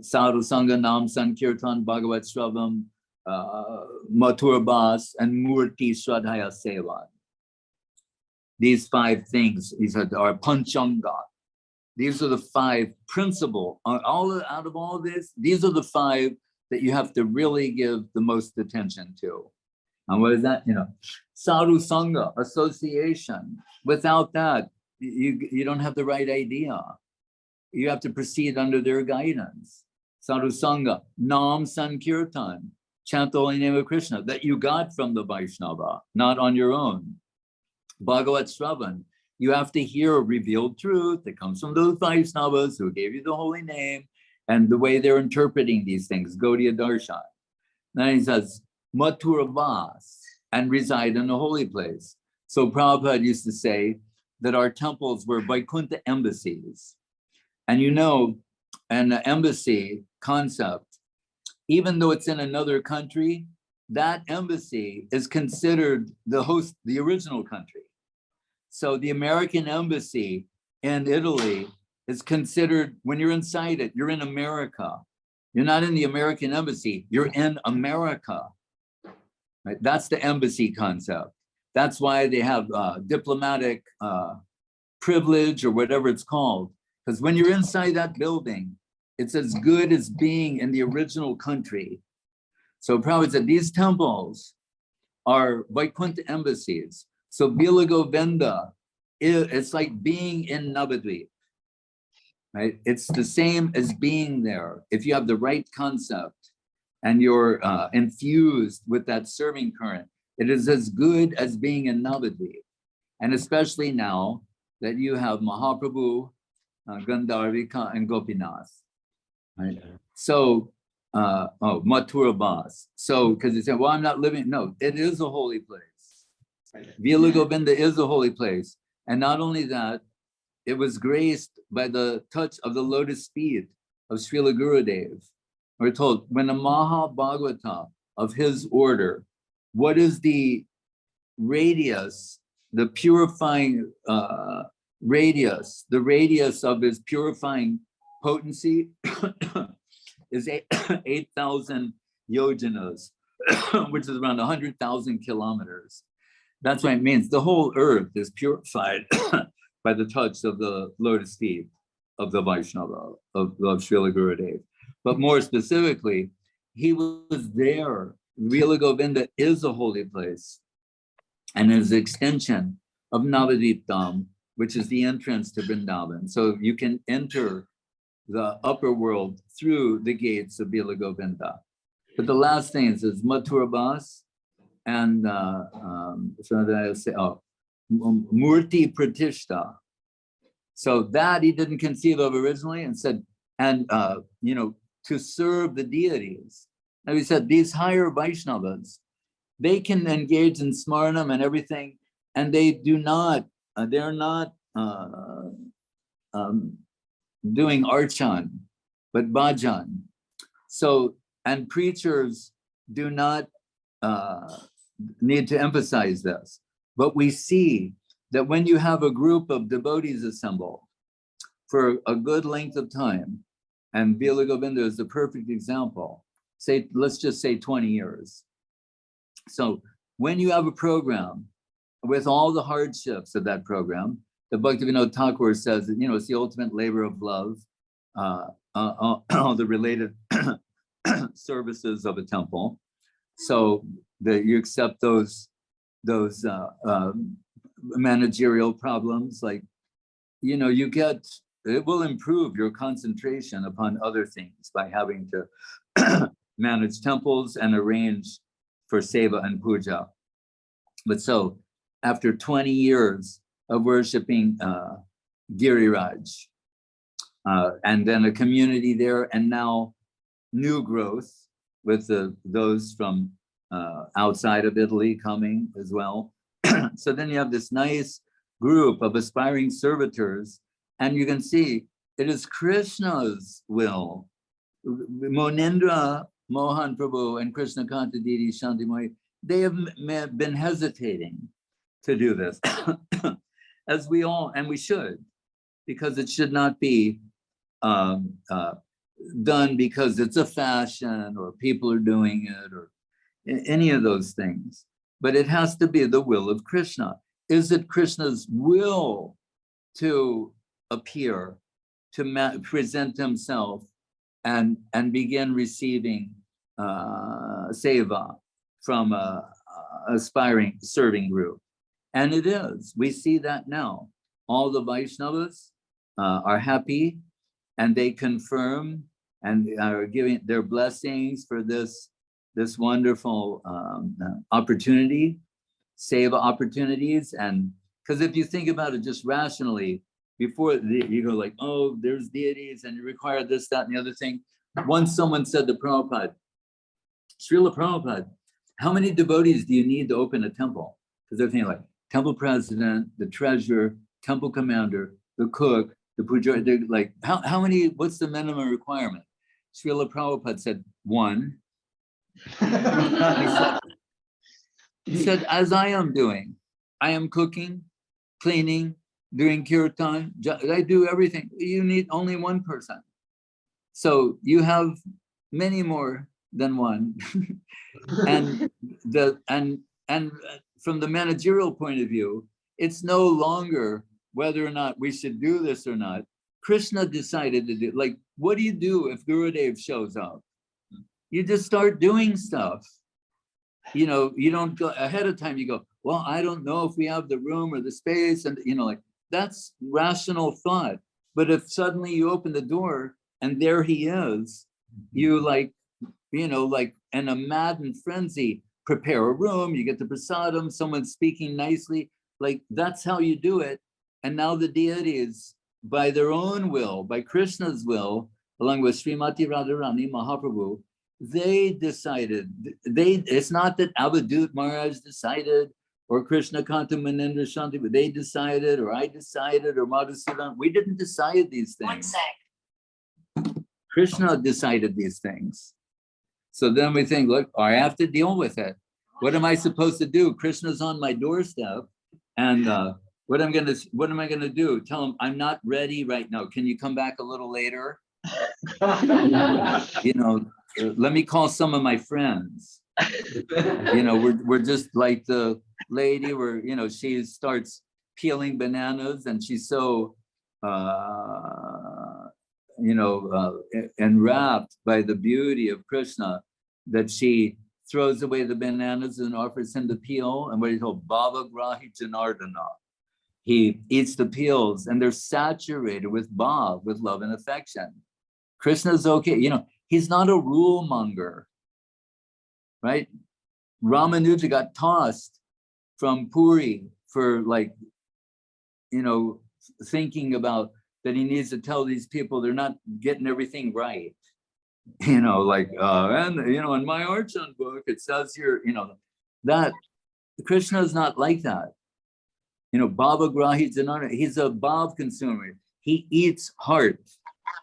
Sadhu Sangha Nam Sankirtan Bhagavat Shravam Mathur Bas and Murti Shradhaya Seva. These 5 things, he said, are Panchanga. These are the 5 principal. Out of all this, these are the 5 that you have to really give the most attention to. And what is that? Sadhu Sangha, association. Without that, you don't have the right idea. You have to proceed under their guidance. Sadhu Sangha, Nam Sankirtan, chant the holy name of Krishna, that you got from the Vaishnava, not on your own. Bhagavat Shravan, you have to hear a revealed truth that comes from those Vaishnavas who gave you the holy name and the way they're interpreting these things, Gaudiya Darshan. Then he says, Mathura Vas, and reside in the holy place. So Prabhupada used to say that our temples were Vaikuntha embassies. And an embassy concept, even though it's in another country, that embassy is considered the host, the original country. So the American embassy in Italy is considered, when you're inside it, you're in America. You're not in the American embassy, you're in America. Right? That's the embassy concept. That's why they have diplomatic privilege or whatever it's called. Because when you're inside that building, it's as good as being in the original country. So Prabhupada said these temples are Vaikuntha embassies. So Bila Govinda, it's like being in Navadvip, right? It's the same as being there. If you have the right concept and you're infused with that serving current, it is as good as being in Navadvip. And especially now that you have Mahaprabhu, Gandharvika, and Gopinath, right? So, Mathura Bas. So, because they say, well, I'm not living. No, it is a holy place. Vila Govinda is a holy place. And not only that, it was graced by the touch of the lotus feet of Srila Gurudev. We're told, when a Maha Bhagavata of his order, what is the radius, the purifying radius, the radius of his purifying potency is 8,000 yojanas, which is around 100,000 kilometers. That's what it means. The whole earth is purified by the touch of the lotus feet of the Vaishnava, of Srila Gurudev. But more specifically, he was there. Vila Govinda is a holy place and is an extension of Navadvip Dham, which is the entrance to Vrindavan. So you can enter the upper world through the gates of Vila Govinda. But the last thing is Mathura Bas and Murti Pratishta. So that he didn't conceive of originally and said, and to serve the deities. And he said, these higher Vaishnavas, they can engage in smarnam and everything, and they do not, they're not doing archan, but bhajan. So, and preachers do not need to emphasize this, but we see that when you have a group of devotees assemble for a good length of time, and Vila Govinda is the perfect example, say, let's just say 20 years. So when you have a program with all the hardships of that program, the Bhaktivinoda Thakur says that, it's the ultimate labor of love, all the related services of a temple. So that you accept those managerial problems, like, it will improve your concentration upon other things by having to manage temples and arrange for seva and puja. But so after 20 years of worshiping Giriraj, and then a community there, and now new growth with those from outside of Italy coming as well. So then you have this nice group of aspiring servitors, and you can see it is Krishna's will. Monendra Mohan Prabhu and Krishna Kanta Didi Shantimoi, they have been hesitating to do this, as we all, and we should, because it should not be done because it's a fashion or people are doing it or any of those things. But it has to be the will of Krishna. Is it Krishna's will to appear, to present himself and begin receiving seva from a aspiring serving group? And it is. We see that now. All the Vaishnavas are happy, and they confirm and are giving their blessings for this wonderful opportunity, seva opportunities. And because if you think about it just rationally, before you go like, oh, there's deities and you require this, that, and the other thing. Once someone said to Prabhupada, Srila Prabhupada, how many devotees do you need to open a temple? Because they're thinking like temple president, the treasurer, temple commander, the cook, the puja. They're like, how many, what's the minimum requirement? Srila Prabhupada said, one. He said, as I am doing, I am cooking, cleaning, doing kirtan. I do everything. You need only one person. So you have many more than one. and from the managerial point of view, it's no longer whether or not we should do this or not. Krishna decided to do, like, what do you do if Gurudev shows up? You just start doing stuff. You know, you don't go ahead of time, you go, well, I don't know if we have the room or the space, and you know, like, that's rational thought. But if suddenly you open the door and there he is, you like, you know, like in a maddened frenzy, prepare a room, you get the prasadam, someone's speaking nicely, like that's how you do it. And now the deities, by their own will, by Krishna's will, along with Srimati Radharani Mahaprabhu, they decided, it's not that Avadut Maharaj decided, or Krishna Kanta Manindra Shanti, but they decided, or I decided, or Madhusudan. We didn't decide these things. 1 sec. Krishna decided these things. So then we think, look, I have to deal with it. What am I supposed to do? Krishna's on my doorstep, and what am I gonna do? Tell him I'm not ready right now. Can you come back a little later? You know, let me call some of my friends. You know, we're just like the lady where, you know, she starts peeling bananas and she's so you know, enwrapped by the beauty of Krishna that she throws away the bananas and offers him the peel. And what he called Bhava Grahi Janardana. He eats the peels and they're saturated with bhav, with love and affection. Krishna's okay, you know, he's not a rule monger, right? Ramanuja got tossed from Puri for, like, you know, thinking about that he needs to tell these people they're not getting everything right. You know, like, and, you know, in my Archan book, it says here, you know, that Krishna is not like that. You know, Bhava Grahi Janana, he's a bhav consumer. He eats heart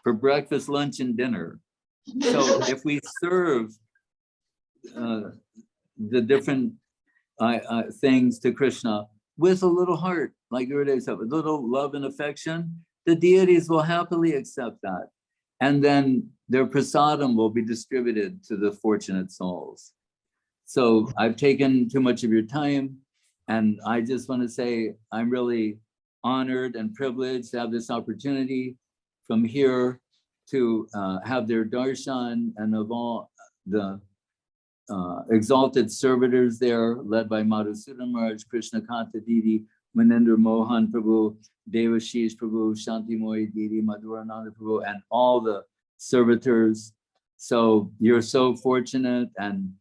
for breakfast, lunch, and dinner. So if we serve the different things to Krishna with a little heart, like Gurudev said, with a little love and affection, the deities will happily accept that. And then their prasadam will be distributed to the fortunate souls. So I've taken too much of your time, and I just want to say I'm really honored and privileged to have this opportunity from here to have their darshan, and of all the exalted servitors there, led by Madhusudan Maharaj, Krishna Kanta Didi, Manindra Mohan Prabhu, Devashish Prabhu, Shanti Moy Didi, Madhurananda Prabhu, and all the servitors. So you're so fortunate, and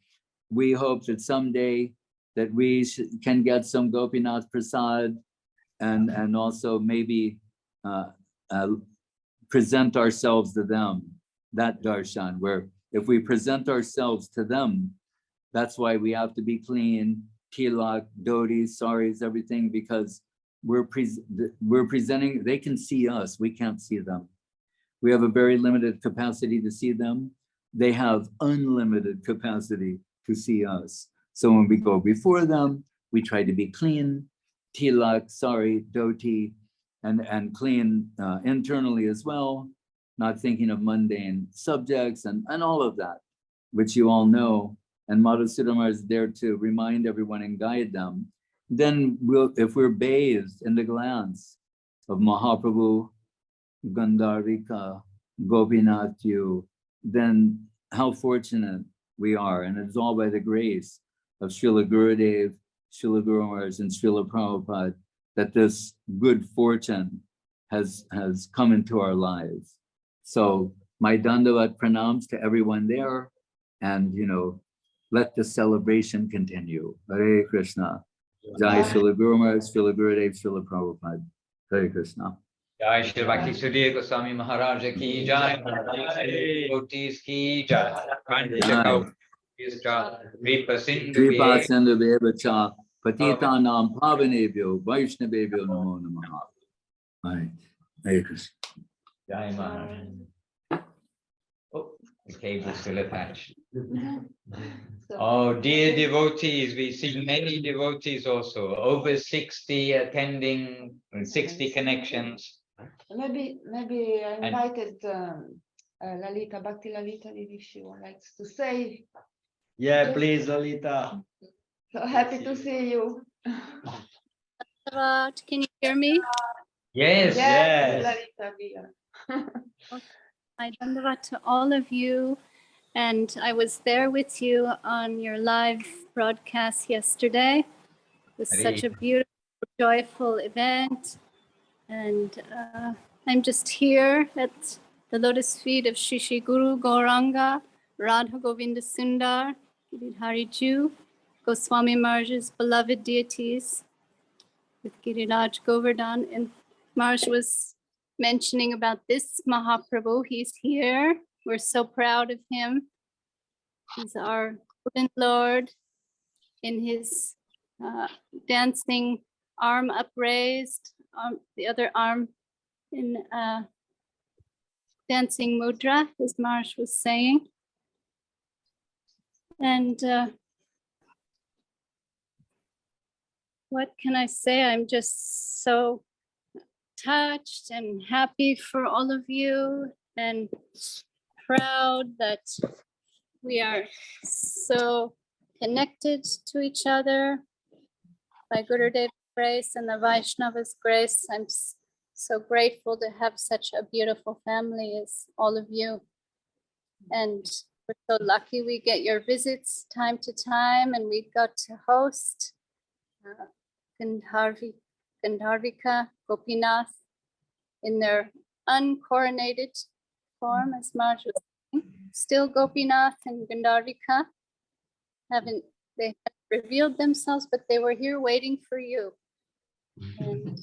we hope that someday that we can get some Gopinath Prasad, and also maybe present ourselves to them, that darshan, where if we present ourselves to them, that's why we have to be clean, tilak, dhotis, saris, everything, because we're presenting, they can see us, we can't see them. We have a very limited capacity to see them. They have unlimited capacity to see us. So when we go before them, we try to be clean, tilak, sari, dhoti, and clean internally as well, not thinking of mundane subjects and all of that, which you all know. And Madhusudan is there to remind everyone and guide them. Then if we're bathed in the glance of Mahaprabhu, Gandharvika, Gopinath, then how fortunate we are. And it's all by the grace of Srila Gurudev, Srila Guru Maharaj, and Srila Prabhupada that this good fortune has come into our lives. So my Dandavat pranams to everyone there, and you know, let the celebration continue. Hare Krishna. Jai Srila Guru Maharaj, Srila Gurudev, Srila Prabhupada. Hare Krishna. Jai Shri Bhakti Sudhir Goswami Maharaj ki jai, Devotees ki jai, Panchakau Kripa Sindhu Bevacha, Patitanam Pavanebhyo, Vaishnavebhyo Namo Namaha. Hare Krishna. Jai Maharaj. Oh. The cable still attached. So, Oh, dear devotees, we see many devotees also, over 60 attending, 60 connections. maybe I invited Lalita, Bhakti Lalita, if she likes to say. Yeah, Just- please, Lalita. So happy to see you. Can you hear me? Yes, Yes. Lalita, we are. I Dandavat to all of you. And I was there with you on your live broadcast yesterday. It was such a beautiful, joyful event. And I'm just here at the lotus feet of Shri Guru Gauranga, Radha Govinda Sundar, Giridhari Ju, Goswami Maharaj's beloved deities, with Giriraj Govardhan. And Maharaj was mentioning about this Mahaprabhu. He's here. We're so proud of him. He's our golden Lord in his dancing arm upraised, the other arm in dancing mudra, as Maharaj was saying. And what can I say? I'm just so touched and happy for all of you and proud that we are so connected to each other by Gurudev's grace and the Vaishnava's grace. I'm so grateful to have such a beautiful family as all of you. And we're so lucky we get your visits time to time, and we got to host Gandharvika Gopinath in their uncoronated form, as Maharaj was saying. Still Gopinath and Gandharvika haven't revealed themselves, but they were here waiting for you. And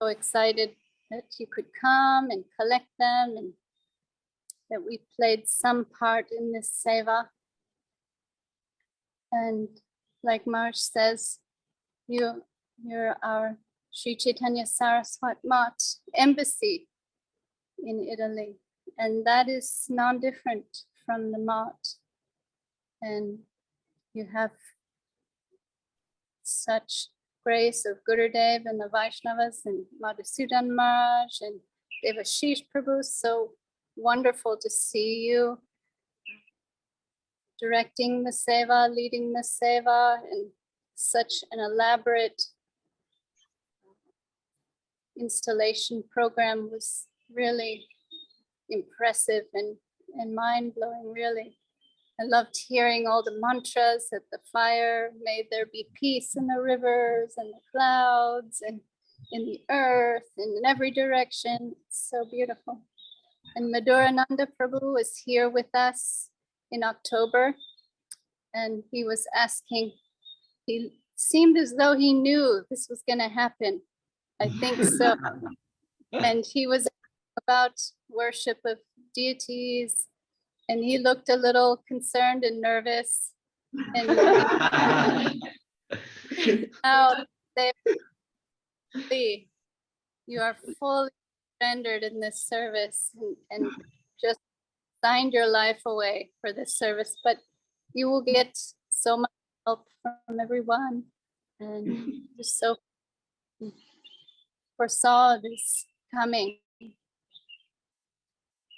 so excited that you could come and collect them, and that we played some part in this seva. And like Maharaj says, you're our Sri Chaitanya Saraswat Mat embassy in Italy. And that is non-different from the Mat. And you have such grace of Gurudev and the Vaishnavas and Madhusudan Maharaj and Devashish Prabhu. So wonderful to see you directing the seva, leading the seva, and such an elaborate installation program was really impressive and mind-blowing, really. I loved hearing all the mantras at the fire. May there be peace in the rivers and the clouds and in the earth and in every direction. It's so beautiful. And Madhurananda Prabhu was here with us in October, and he was asking, he seemed as though he knew this was going to happen. I think so. And he was about worship of deities, and he looked a little concerned and nervous. And now you are fully surrendered in this service and just signed your life away for this service. But you will get so much help from everyone, and just so foresaw this coming.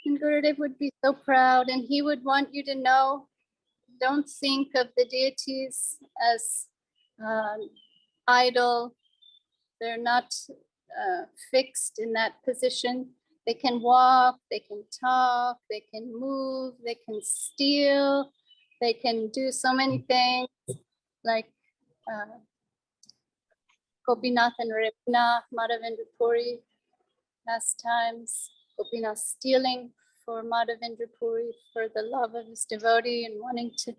And Gurudev would be so proud, and he would want you to know, don't think of the deities as idle. They're not fixed in that position. They can walk, they can talk, they can move, they can steal, they can do so many things, like Gopinath and Ravina, Madhavendra Puri pastimes. Gopinath stealing for Madhavendra Puri for the love of his devotee and wanting to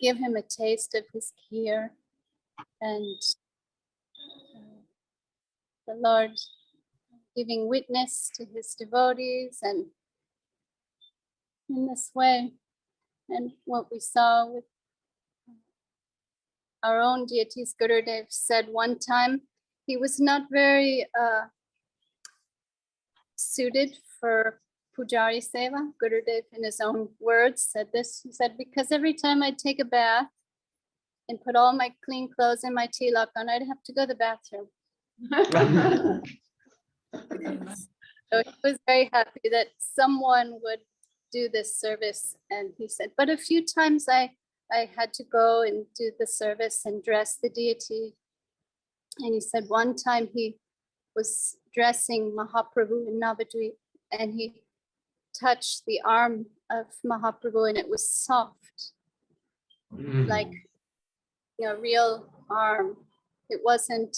give him a taste of his kheer. And the Lord giving witness to his devotees, and in this way. And what we saw with our own deities, Gurudev said one time, he was not very suited for Pujari Seva. Gurudev, in his own words, said this. He said, because every time I'd take a bath and put all my clean clothes and my tilak on, I'd have to go to the bathroom. So he was very happy that someone would do this service. And he said, but a few times I had to go and do the service and dress the deity. And he said one time he was dressing Mahaprabhu in Navadvip, and he touched the arm of Mahaprabhu and it was soft, like a real arm. It wasn't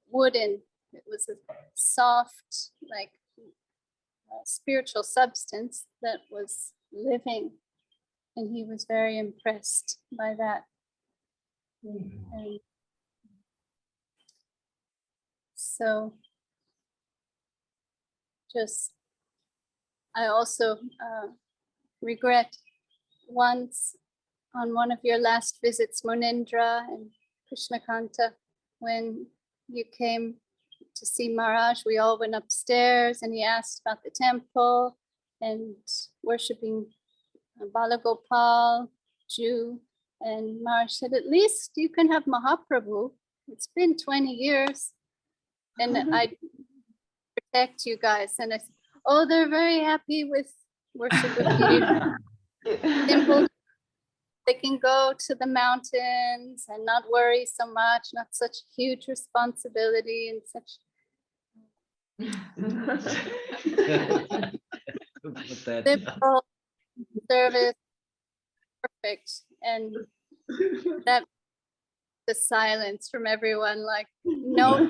wooden, it was a soft, like spiritual substance that was living. And he was very impressed by that. And so just, I also regret once on one of your last visits, Munindra and Krishnakanta, when you came to see Maharaj, we all went upstairs and he asked about the temple and worshipping Balagopal, Jew, and Maharaj said, at least you can have Mahaprabhu. It's been 20 years and I protect you guys. And I said, oh, they're very happy with worship of Giri. Simple. They can go to the mountains and not worry so much, not such huge responsibility and such. Simple service, perfect. And that the silence from everyone, like, no,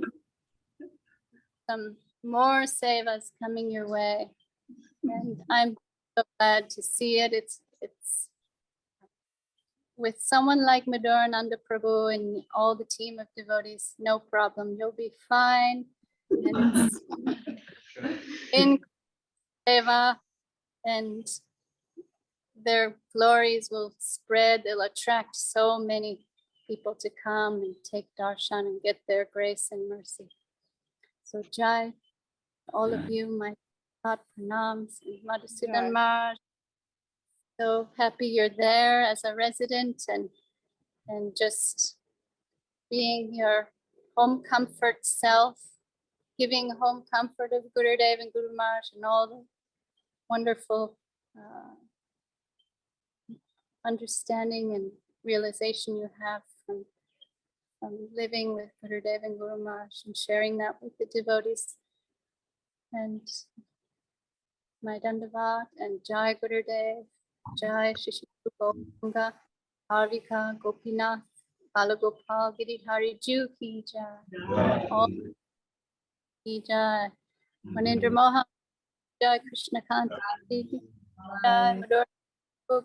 some more sevas coming your way. And I'm so glad to see it. It's with someone like Madhurananda Prabhu and all the team of devotees, no problem. You'll be fine. And it's in seva, and their glories will spread. They'll attract so many people to come and take darshan and get their grace and mercy. So Jai, all of you, my thought pranams, and Madhusudan Maharaj. So happy you're there as a resident and just being your home comfort self, giving home comfort of Gurudev and Guru Maharaj and all the wonderful understanding and realization you have from living with Gurudev and Guru Maharaj and sharing that with the devotees. And my Dandavat and Jai Gurudev, Jai Shishi Gauranga Gandharvika Gopinath Balagopal Giridhari Ju ki jai. All ki jai. Manindra Mohan Jai, Krishna Kanta ki jai, Madhura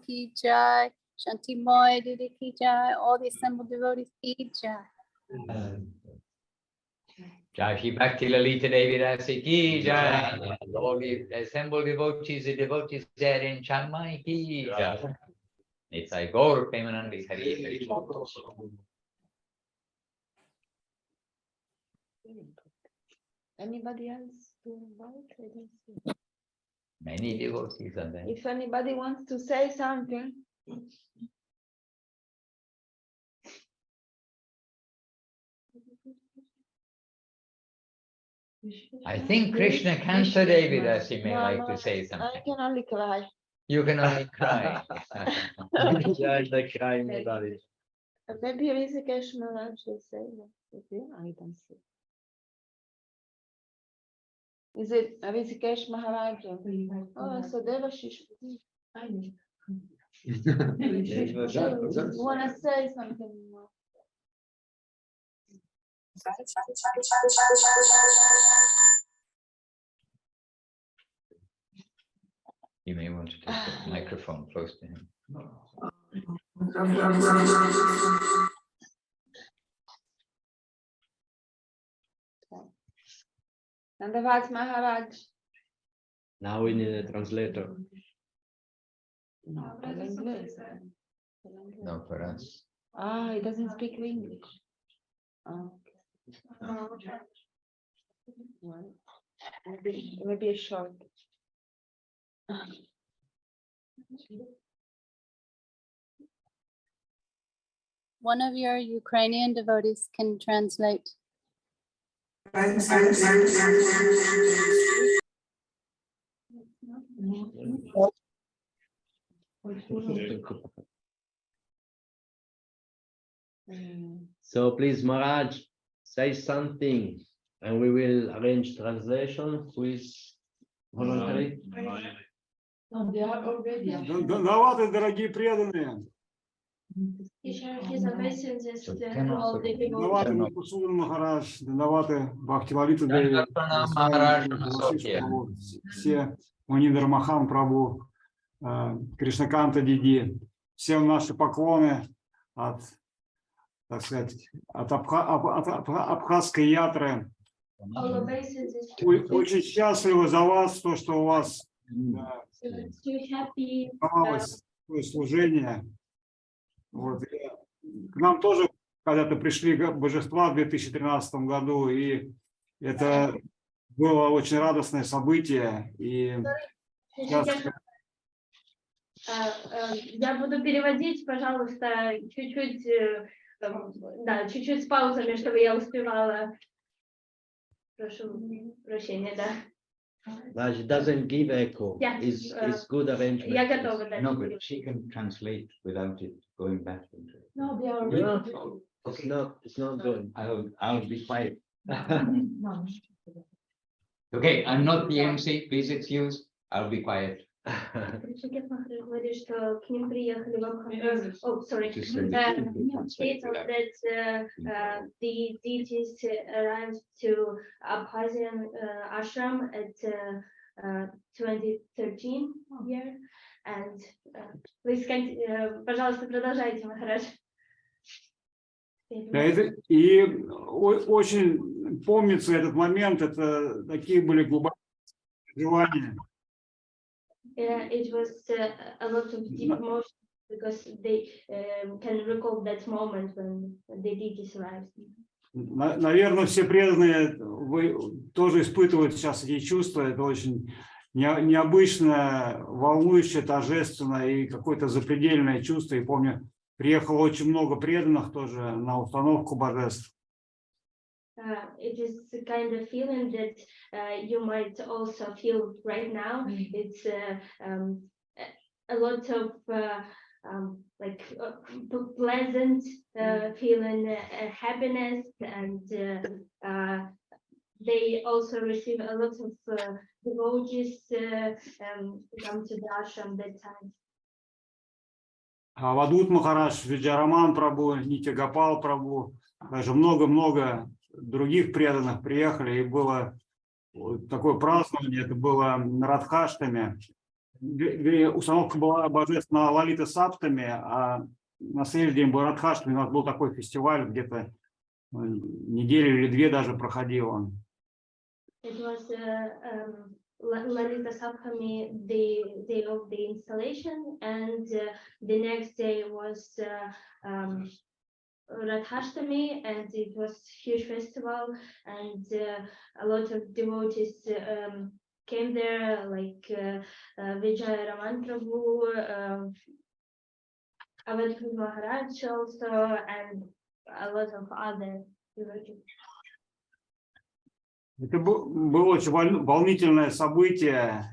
ki jai, Shanti Moy Didi ki jai, all the assembled devotees ki jai. Jai Shri Bhakti Lalita Devi Rasi ki jai. All the assembled devotees, the devotees there in Chiang Mai ki jai. Nitai Gaur Premanandi Hari Hari. Anybody else to invite? I don't see. Many devotees are there. If anybody wants to say something. I think Krishna Kanta Devi Rasi may like to say I something. can only cry. You can only cry. Maybe Rishikesh Maharaj will say that. I don't see. Is it Rishikesh Maharaj? Oh, so Devashish. You want to say something more? You may want to take the microphone close to him. Dandavat Maharaj. Now we need a translator. No, for English. No, for us. Ah, he doesn't speak English. Oh. Well, maybe a short. One of your Ukrainian devotees can translate. So please, Maharaj, say something, and we will arrange translation with voluntary. Давайте, дорогие преданные. Давайте Махасудан Махарадж, давайте Бхактивалита Деви, все Маниндар Махан Прабhu, Кришнаканта Диди, всем наши поклоны от, так сказать, от абхазской ятры. Очень счастливы за вас, то, что у вас оставалось такое служение. Вот. К нам тоже когда-то пришли божества в 2013 году, и это было очень радостное событие. И сейчас... Я буду переводить, пожалуйста, чуть-чуть, да, чуть-чуть с паузами, чтобы я успевала. Прошу прощения, да. But it doesn't give echo. Yeah, It's good arrangement. Я готова, да. No, but she can translate without it going back into it. No, they are Yeah, Okay. it's not good. I'll be quiet. Okay, I'm not the MC, please excuse, I'll be quiet. Кришнакет Махарадж говорит, что к ним приехали в Абхазию. Oh, sorry. Just States that the deities arrived to Abkhazian ashram at 2013 year. And please, пожалуйста, продолжайте, Махарадж. И очень помнится этот момент, это такие были глубокие желания. It was a lot of deep emotion because they can recall that moment when the deities arrived. Наверное, все преданные вы тоже испытывают сейчас эти чувства. Это очень необычное, волнующее, торжественное и какое-то запредельное чувство. И помню, приехало очень много преданных тоже на установку божеств. It is the kind of feeling that you might also feel right now. It's a lot of like pleasant feeling, happiness, and they also receive a lot of devotees come to the ashram that time. Авадут Махарадж, Виджараман Прабhu, Нитягопал Прабhu, даже много-много других преданных приехали, и было такое празднование, это было на Радхаштаме. Установка была божеств на Лалита Саптами, а на следующий день был Радхаштами, у нас был такой фестиваль, где-то неделю или две даже проходил он. It was Lalita Saptami, the day of the installation, and the next day was Radhashtami, and it was a huge festival, and a lot of devotees came there, like Vijay Raman Prabhu, Avadhut Maharaj also, and a lot of other devotees. Это было очень волнительное событие.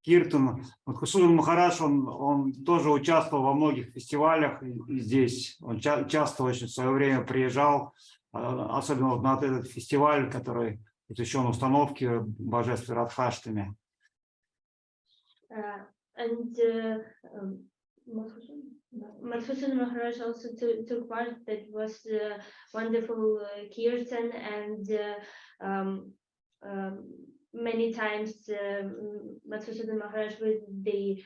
Киртан, Махасудан Махарадж, он тоже участвовал во многих фестивалях здесь. Он часто очень в свое время приезжал, особенно вот на этот фестиваль, который посвящен установке божеств Радхаштами. Madhusudan Maharaj also took part. That was wonderful kirtan, and many times Madhusudan Maharaj with the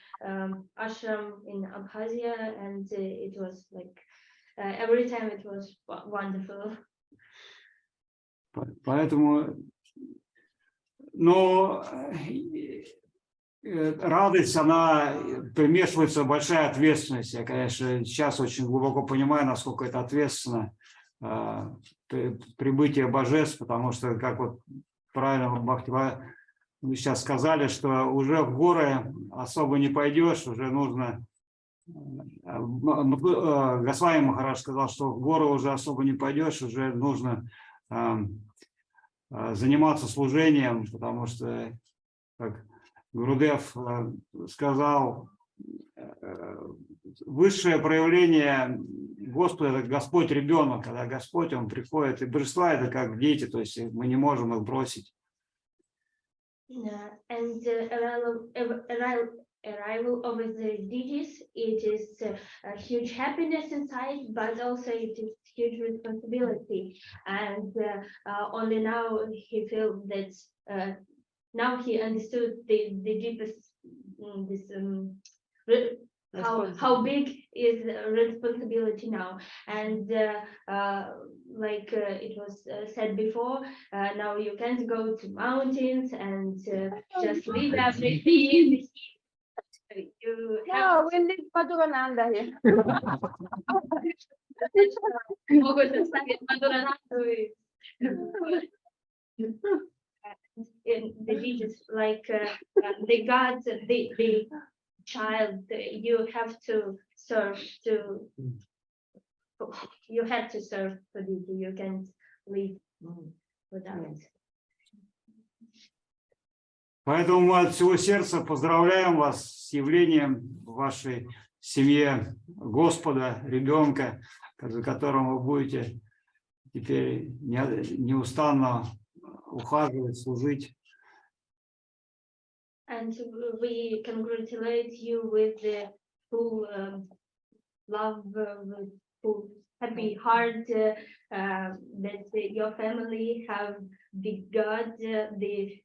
ashram in Abkhazia, and it was like every time it was wonderful. Поэтому, но радость, она примешивается большая ответственность. Я, конечно, сейчас очень глубоко понимаю, насколько это ответственно прибытие божеств, потому что, как вот правильно вы сейчас сказали, что уже в горы особо не пойдешь, уже нужно... Госвами Махарадж сказал, что в горы уже особо не пойдешь, уже нужно заниматься служением, потому что, как Гурудев сказал, высшее проявление Господа – это Господь ребенок, когда Господь, Он приходит, и божества – это как дети, то есть мы не можем их бросить. And arrival of the deities, it is a huge happiness inside, but also it is huge responsibility. And only now he feels that now he understood the deepest how big is the responsibility now. And like it was said before, now you can't go to mountains and just leave everything. You have No, we leave Madurananda here. могут оставить Мадурананду и the Jesus, like the God, the child, you have to serve you have to serve for this, you can't live without. Поэтому мы от всего сердца поздравляем вас с явлением в вашей семье Господа, ребенка, за которым вы будете теперь неустанно ухаживать, служить. And we congratulate you with the full love, with full happy heart that your family have the God, the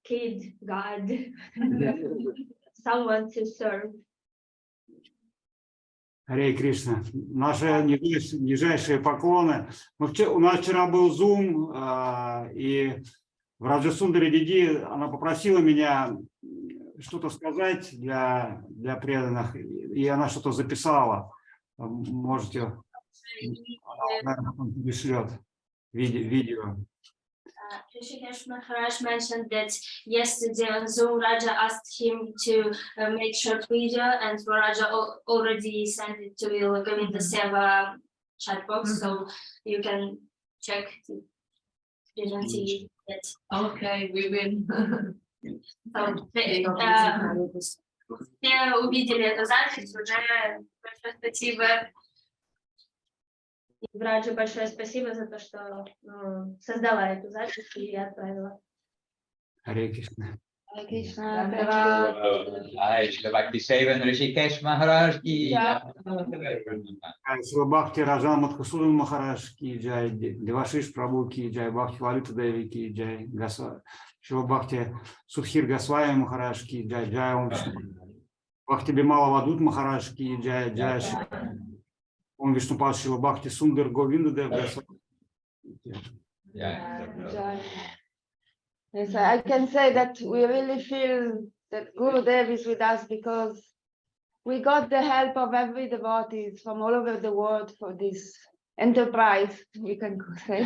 kid God, someone to serve. Харе Кришна. Наши нижайшие поклоны. У нас вчера был Zoom, и в Раджасундаре Диди она попросила меня что-то сказать для преданных, и она что-то записала. Можете, наверное, потом перешлет видео. Rishikesh Maharaj mentioned that yesterday on Zoom, Raja asked him to make short video, and Raja already sent it to your Govinda Seva chat box, so you can check. Didn't see it. Okay, we will. Все увидели эту запись, уже большое спасибо. Раджа, большое спасибо за то, что создала эту запись и отправила. Харе Кришна. Hare Krishna, Shri Bhakti Sevan Rishikesh Maharaj ki Шри Бхакти Раджа Мадхусудан Махарадж ки джай, Девашиш Прабhu ки джай, Бхакти Лалита Деви ки джай, Шри Бхакти Судхир Госвами Махарадж ки джай, джай Ом Бхакти Бимала Вадут Махарадж ки джай, джай Ом Вишнупад Шри Бхакти Сундар Говинда Дев Госвами. Jai. Yes, I can say that we really feel that Gurudev is with us because we got the help of every devotee from all over the world for this enterprise, we can say.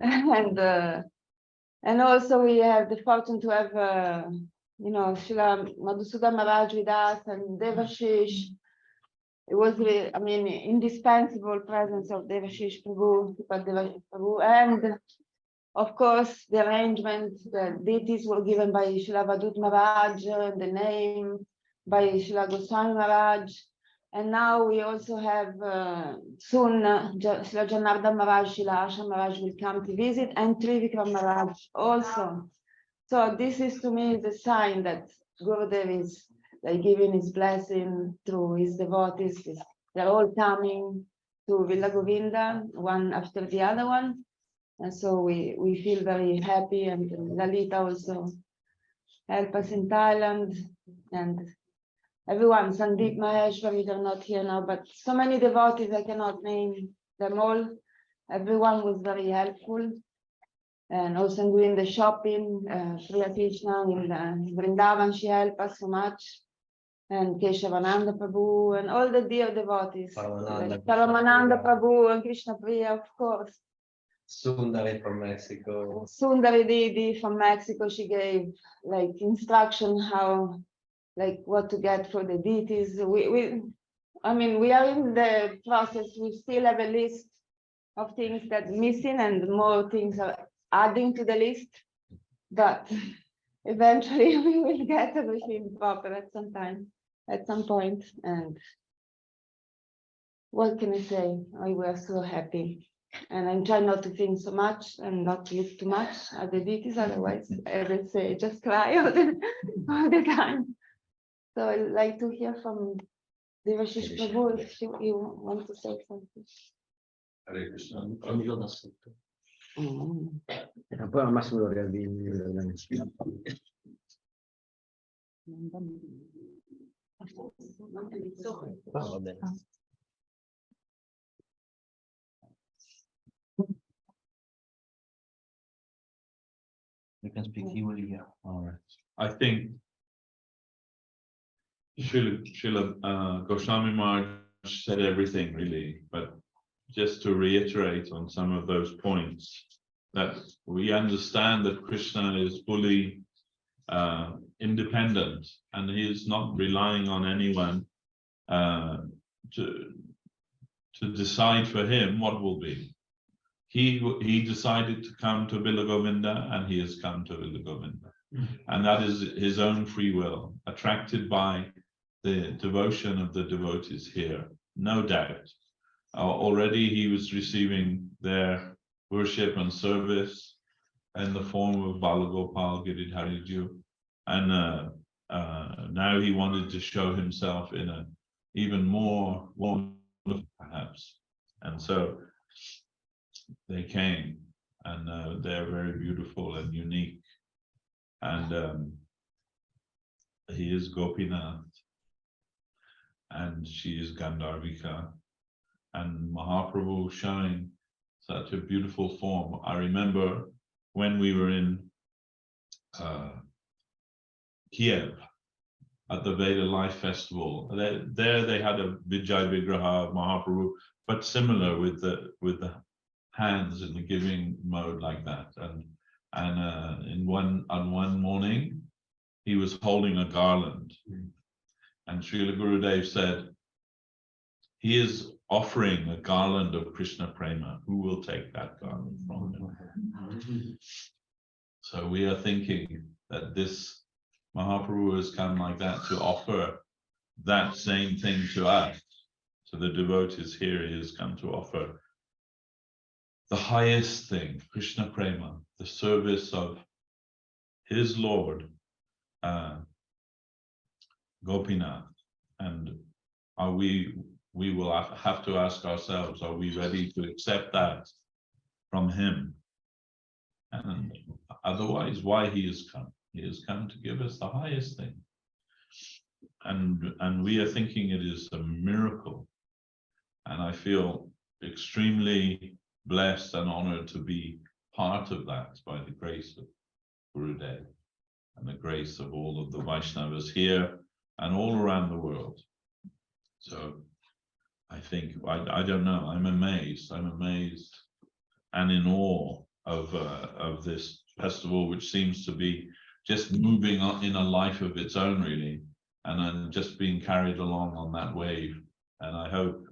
And also we have the fortune to have, Srila Madhusudan Maharaj with us and Devashish. It was, indispensable presence of Devashish Prabhu, and of course, the arrangement, the deities were given by Srila Vadut Maharaj, the name by Srila Goswami Maharaj. And now we also have soon Srila Janardhan Maharaj, Srila Asha Maharaj will come to visit, and Trivikram Maharaj also. So this is to me the sign that Gurudev is giving his blessing through his devotees. They're all coming to Villa Govinda, one after the other one. And so we feel very happy, and Lalita also help us in Thailand, and everyone, Sandeep Maheshwari, they're not here now, but so many devotees, I cannot name them all. Everyone was very helpful. And also doing the shopping, Priya Krishna in Vrindavan, she helped us so much. And Keshavananda Prabhu, and all the dear devotees. Paramananda Prabhu and Krishna Priya, of course. Sundari from Mexico. Sundari Didi from Mexico, she gave like instruction how, like what to get for the deities. I mean, we are in the process. We still have a list of things that missing and more things are adding to the list. But eventually we will get everything proper at some time, at some point. And what can I say? We were so happy. And I'm trying not to think so much and not to look too much at the deities, otherwise I will say just cry all the time. So I'd like to hear from Devashish Prabhu if you want to say something. Hare Krishna. E poi al massimo lo riavvii. Va bene. You can speak Hebrew here. All right. I think Srila Goswami Maharaj said everything really, but just to reiterate on some of those points, that we understand that Krishna is fully independent and he is not relying on anyone to decide for him what will be. He decided to come to Villa Govinda and he has come to Villa Govinda. And that is his own free will, attracted by the devotion of the devotees here, no doubt. Already he was receiving their worship and service in the form of Balagopal Giridhariju. And now he wanted to show himself in an even more wonderful, perhaps. And so they came, and they're very beautiful and unique. And he is Gopinath, and she is Gandharvika, and Mahaprabhu showing such a beautiful form. I remember when we were in Kiev at the Veda Life Festival. There they had a Vijay Vigraha of Mahaprabhu, but similar with the hands in the giving mode like that. And on one morning, he was holding a garland, and Srila Gurudev said, he is offering a garland of Krishna Prema. Who will take that garland from him? So we are thinking that this Mahaprabhu has come like that to offer that same thing to us. So the devotees here, he has come to offer the highest thing, Krishna Prema, the service of his Lord, Gopinath. And are we will have to ask ourselves, are we ready to accept that from him? And otherwise, why he has come? He has come to give us the highest thing. And we are thinking it is a miracle. And I feel extremely blessed and honored to be part of that by the grace of Gurudev and the grace of all of the Vaishnavas here and all around the world. So I think, I don't know, I'm amazed and in awe of this festival, which seems to be just moving on in a life of its own, really, and I'm just being carried along on that wave. And I hope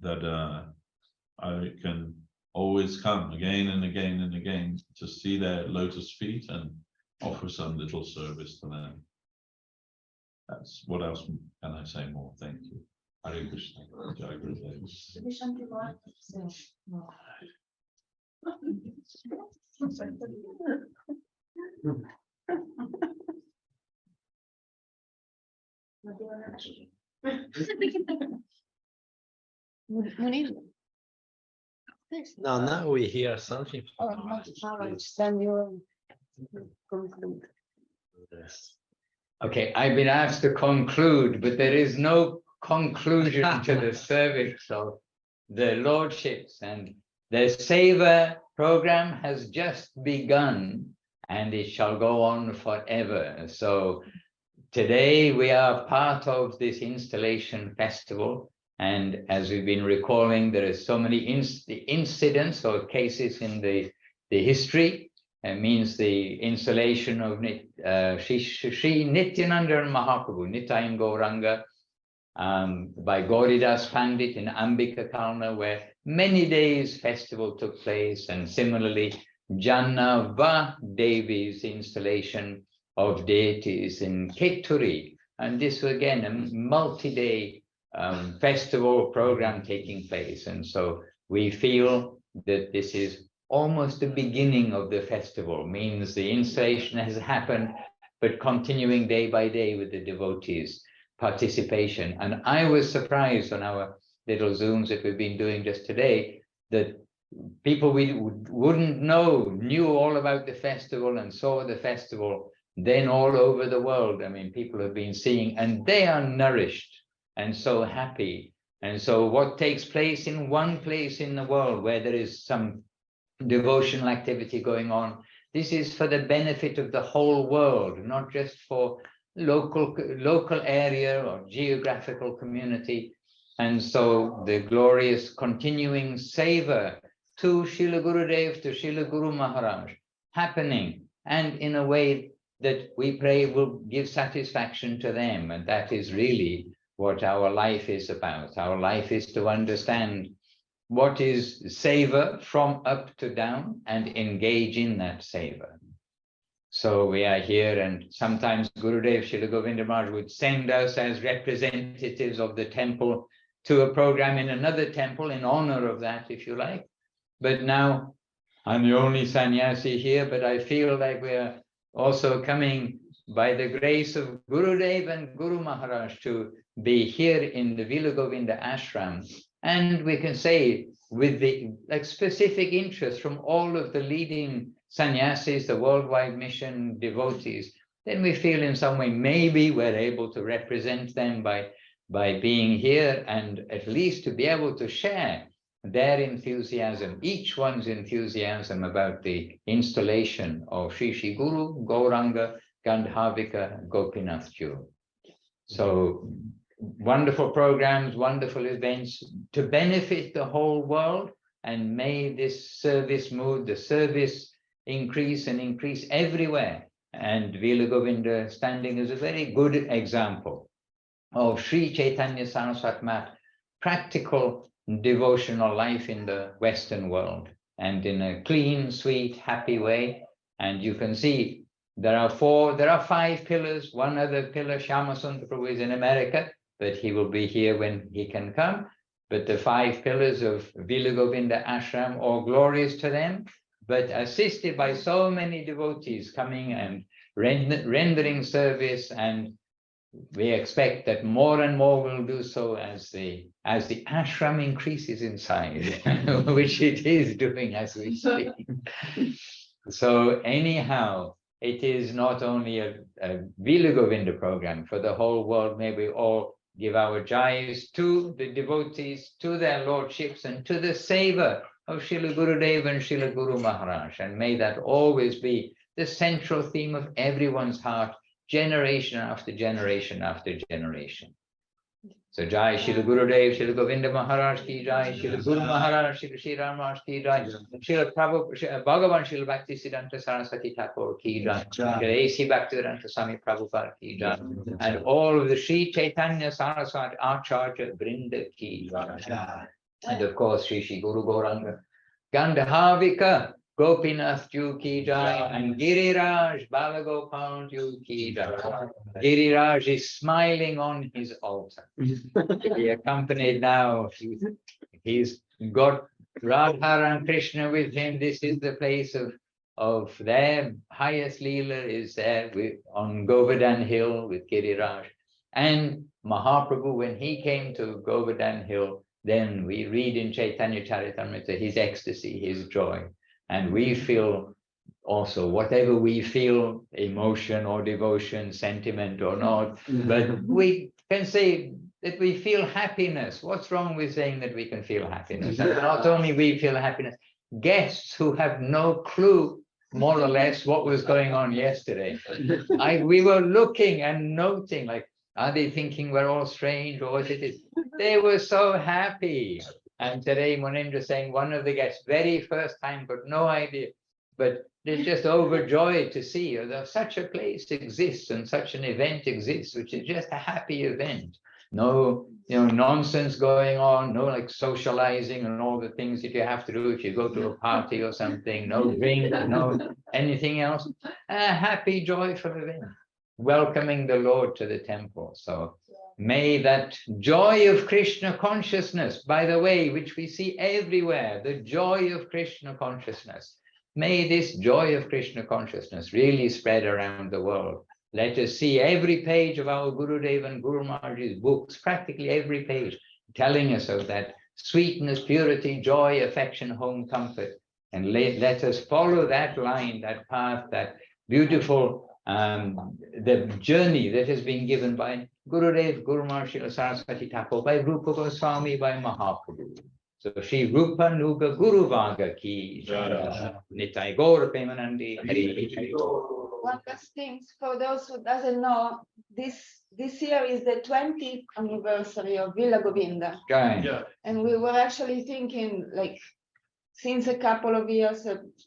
that I can always come again and again and again to see their lotus feet and offer some little service to them. That's what else can I say more? Thank you. Hare Krishna. Jai Gurudev. No, now we hear something. Then you conclude. Yes. Okay, I've been asked to conclude, but there is no conclusion to the service of the lordships, and the Seva program has just begun and it shall go on forever. So today we are part of this installation festival, And as we've been recalling, there are so many incidents or cases in the history. It means the installation of Sri Nityananda Mahaprabhu, Nitayam Gauranga, by Gauridas Pandit in Ambika Kalna, where many days festival took place, and similarly Jannava Devi's installation of deities in Keturi, and this was again a multi-day festival program taking place. And so we feel that this is almost the beginning of the festival, means the installation has happened, but continuing day by day with the devotees' participation. And I was surprised on our little Zooms that we've been doing just today, that people we wouldn't know knew all about the festival and saw the festival then all over the world. I mean, people have been seeing, and they are nourished and so happy. And so what takes place in one place in the world where there is some devotional activity going on, this is for the benefit of the whole world, not just for local area or geographical community. And so the glorious continuing savor to Srila Gurudev, to Srila Guru Maharaj happening, and in a way that we pray will give satisfaction to them. And that is really what our life is about. Our life is to understand what is savor from up to down and engage in that savor. So we are here, and sometimes Gurudev Srila Govinda Maharaj would send us as representatives of the temple to a program in another temple in honor of that, if you like. But now I'm the only sannyasi here, but I feel like we are also coming by the grace of Gurudev and Guru Maharaj to be here in the Vila Govinda ashram. And we can say with the specific interest from all of the leading sannyasis, the worldwide mission devotees, then we feel in some way maybe we're able to represent them by being here, and at least to be able to share their enthusiasm, each one's enthusiasm about the installation of Sri Sri Guru Gauranga Gandharvika Gopinath Jewel. So wonderful programs, wonderful events to benefit the whole world, and may this service mood, the service increase and increase everywhere. And Vila Govinda standing as a very good example of Sri Chaitanya Saraswati Math practical devotional life in the Western world, and in a clean, sweet, happy way. And you can see there are 5 pillars. One other pillar, Shyamasundar Prabhu, is in America, but he will be here when he can come. But the 5 pillars of Vila Govinda ashram, all glorious to them, but assisted by so many devotees coming and rendering service. And we expect that more and more will do so as the ashram increases in size, which it is doing as we speak. So anyhow, it is not only a Vila Govinda program for the whole world. May we all give our jais to the devotees, to their lordships, and to the savor of Srila Gurudev and Srila Guru Maharaj. And may that always be the central theme of everyone's heart, generation after generation after generation. So Jai Srila Gurudev, Srila Govinda Maharaj ki Jai, Srila Guru Maharaj, Srila Sri Ram Maharaj ki Jai, Srila Prabhupada, Bhagavan Srila Bhakti Siddhanta Saraswati Thakur ki Jai, Srila A.C. Bhaktivedanta Swami Prabhupada ki Jai, and all of the Sri Chaitanya Saraswati Acharya Brinda ki Jai. And of course, Sri Sri Guru Gauranga Gandharvika Gopinath Ju ki Jai, and Giriraj Balagopal Ju ki Jai. Giriraj is smiling on his altar. He accompanied now, he's got Radha and Krishna with him. This is the place of their highest Leela, is there on Govardhan Hill with Giriraj. And Mahaprabhu, when he came to Govardhan Hill, then we read in Chaitanya Charitamrita his ecstasy, his joy. And we feel also, whatever we feel, emotion or devotion, sentiment or not, but we can say that we feel happiness. What's wrong with saying that we can feel happiness? And not only we feel happiness, guests who have no clue, more or less, what was going on yesterday. We were looking and noting, like, Are they thinking we're all strange or what it is? They were so happy. And today Munindra saying one of the guests, very first time, got no idea, but they're just overjoyed to see that such a place exists and such an event exists, which is just a happy event. No, nonsense going on, no like socializing and all the things that you have to do if you go to a party or something, no drink, no anything else. A happy, joyful event, welcoming the Lord to the temple. So may that joy of Krishna consciousness, by the way, which we see everywhere, the joy of Krishna consciousness, may this joy of Krishna consciousness really spread around the world. Let us see every page of our Gurudev and Guru Maharaj's books, practically every page, telling us of that sweetness, purity, joy, affection, home, comfort. And let us follow that line, that path, that beautiful the journey that has been given by Gurudev, Guru Maharaj Saraswati Thakur, by Rupa Goswami, by Mahaprabhu. So Shri Rupa Nuga Guru Vaga ki Nitai Gaur Premanandi Hari Hari. One last thing for those who doesn't know, this year is the 20th anniversary of Villa Govinda. Yeah. And we were actually thinking, like, since a couple of years,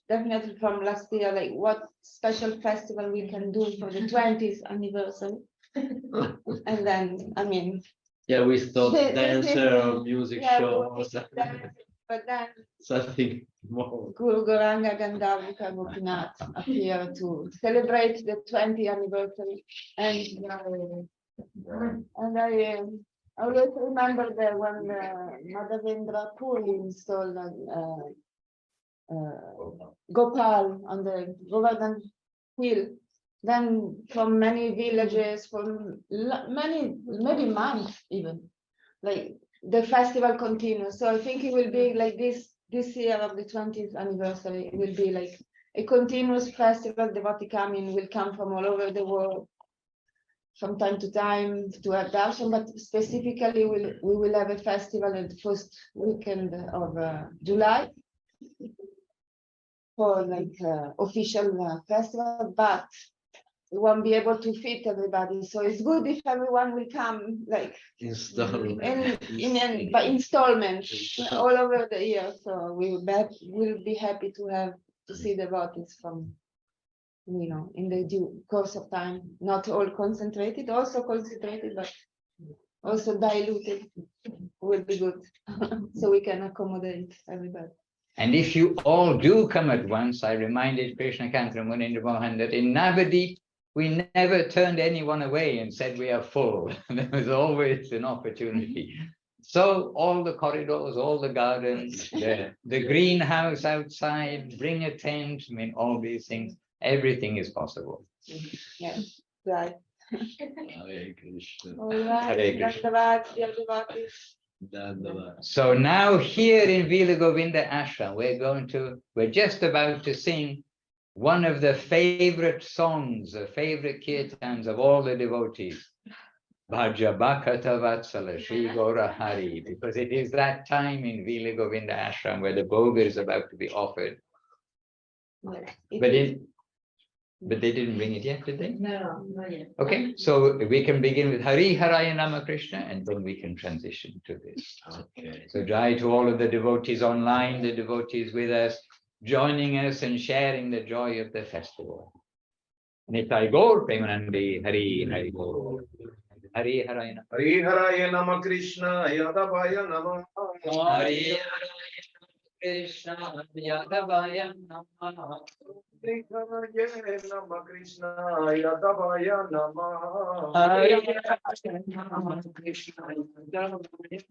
definitely from last year, like what special festival we can do for the 20th anniversary. And then, I mean, Yeah, we thought dancer, music yeah, shows, but then something more. Guru Gauranga Gandharvika Gopinath appeared to celebrate the 20th anniversary. And I always remember that when Madhavendra Puri installed Gopal on the Govardhan hill, then from many villages, from many, maybe months even, like the festival continues. So I think it will be like this year of the 20th anniversary. It will be like a continuous festival. Devotee coming will come from all over the world from time to time to have darshan, but specifically we will have a festival at the first weekend of July for like official festival, but we won't be able to fit everybody. So it's good if everyone will come like by installment all over the year. So we'll be happy to see devotees from, in the due course of time, not all concentrated, also concentrated, but also diluted will be good. So we can accommodate everybody. And if you all do come at once, I reminded Krishna Kantra Munindra Mohan that in Navadip, we never turned anyone away and said we are full. There was always an opportunity. So all the corridors, all the gardens, the greenhouse outside, bring a tent, I mean, all these things, everything is possible. Yes, right. Hare Krishna. All right. Hare Krishna. Dandavad. So now here in Vila Govinda Ashram, we're just about to sing one of the favorite songs, the favorite kirtans of all the devotees, Bhaja Bhakata Vatsala Shri Gaura Hari, because it is that time in Vila Govinda Ashram where the bhoga is about to be offered. But they didn't bring it yet, did they? No, not yet. Okay, so we can begin with Hari Haraya Nama Krishna, and then we can transition to this. Okay. So jai to all of the devotees online, the devotees with us, joining us and sharing the joy of the festival. Nitai Gaur Premanandi Hari Hari Gaur. Hari Haraya Nama. Hari Haraya Nama Krishna Yadavaya Nama. Hari Krishna Yadavaya Nama. Hari Haraya Nama Krishna Yadavaya Nama. Hari Nama Krishna Yadavaya Nama.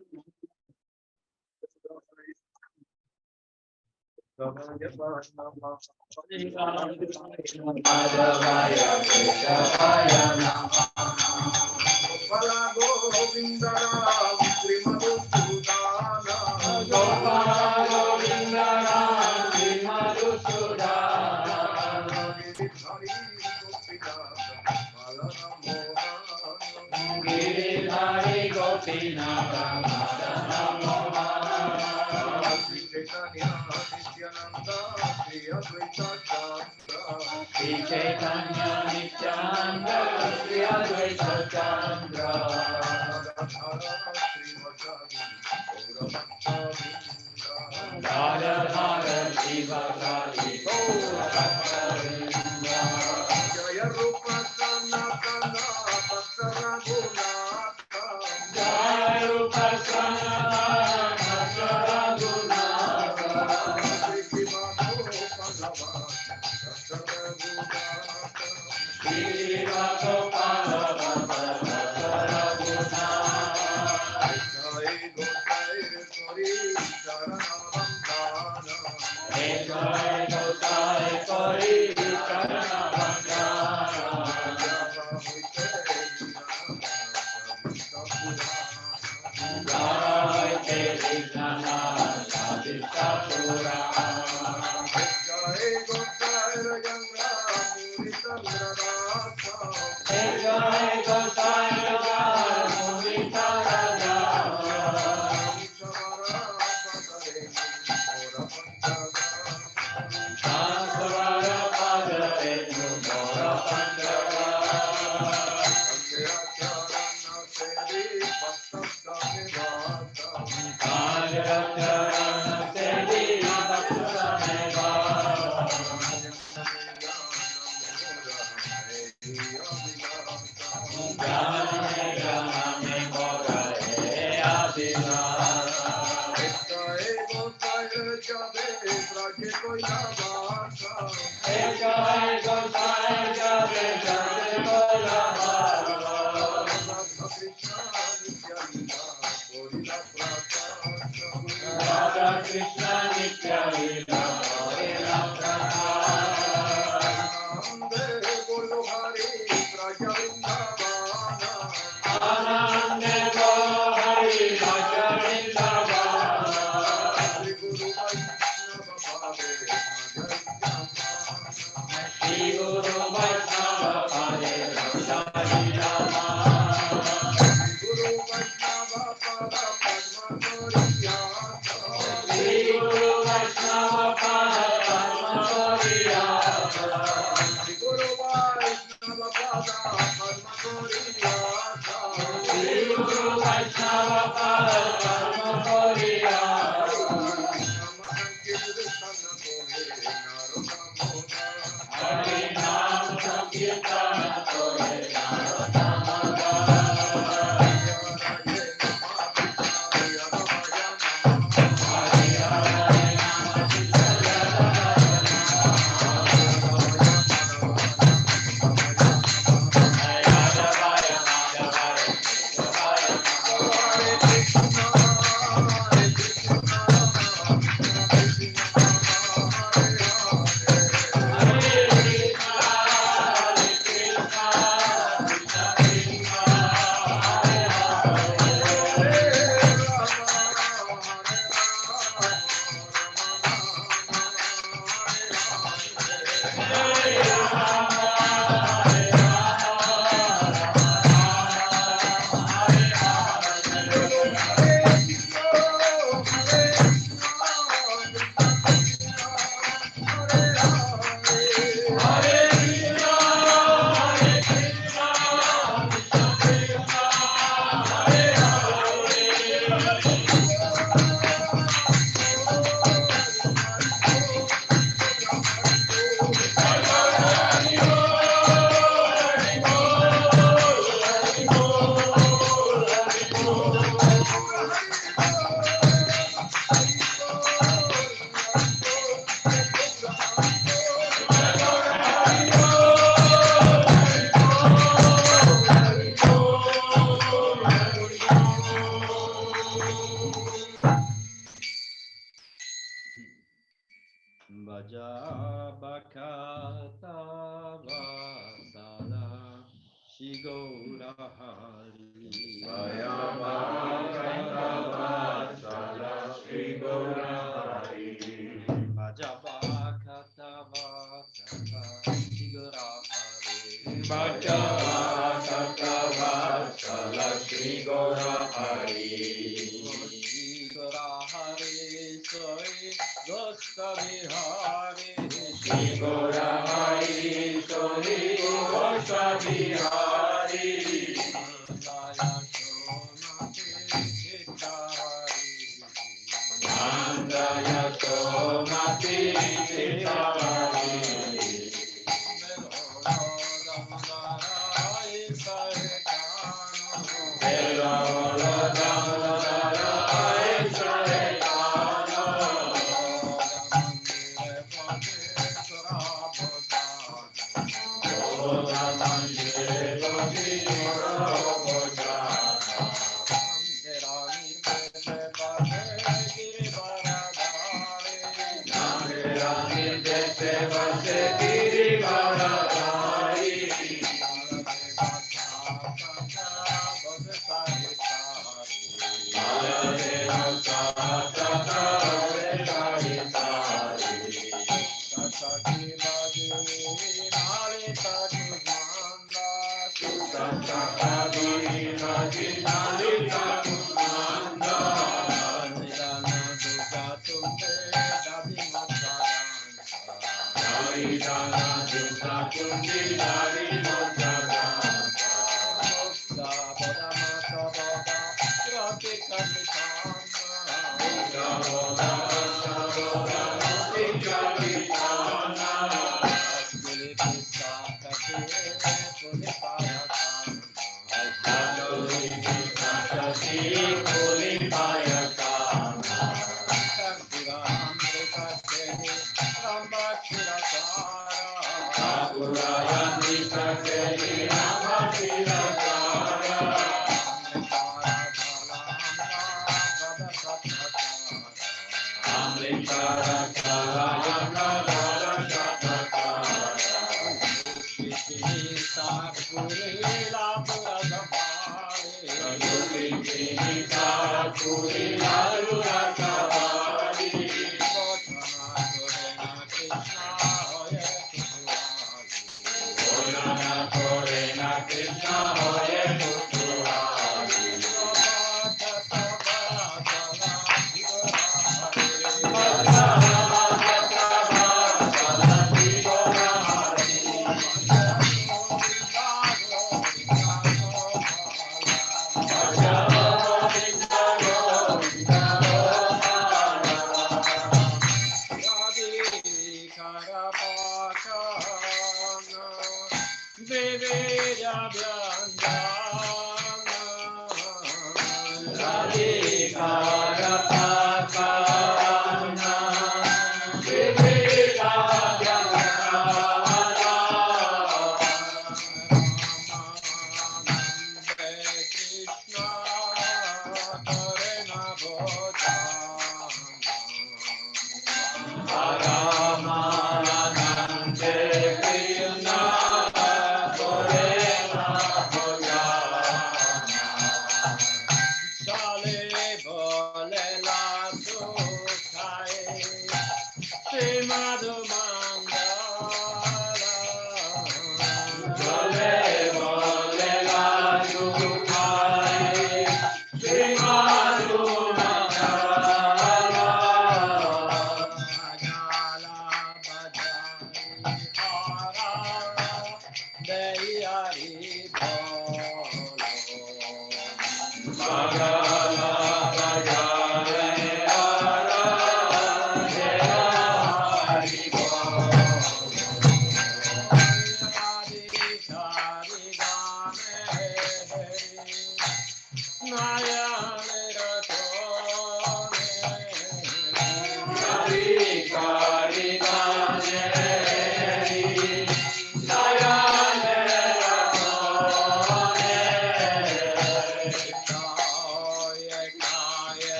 Gopinath Nityananda, Sri Advaita Chandra. Sri Chaitanya Nityananda, Sri Advaita Chandra. Radha Shiva Kali Gaura Bhakta-vrinda. Jaya Rupa Sanatana Bhakta Raghunatha. Jaya Rupa Sanatana Bhakta Raghunatha. Shri Gopala Bhakta Raghunatha. Shri Gopala Bhakta Raghunatha. Jai Gosai Kori Charanavandana. Jai Gosai Kori Charanavandana. Jai Teri Nana Sadhika Purana. Jai Gosai Rajanga Muri Sandradasa. Jai Gosai Mudita Raja. Sansvara Padare Mora Panchara. Kanjarana Sedi Bhakta Meva. Jnane Jnane Mora Adina. Jai Gosai Jabe Jabe Kola Bhava. Radha Krishna Nitya Lila Lila Prabha. Anande Golo Hari Bhaja Vrindavana. Shri Guru Vaishnava Pade Bhaja Rama. Shri Guru Vaishnava Pada Padma Koriyata. Shri Guru Vaishnava Pada Padma Koriyata. Hari Nam Sankirtana Kore Narottama Das. Hari Hare Nama Krishna Jadavajana. Hari Madhavaya Madhavaya Madhavaya Ishori Gosta Bihari Shri Gauranga Ishori Gosta Bihari Nanda Yasomati Chitari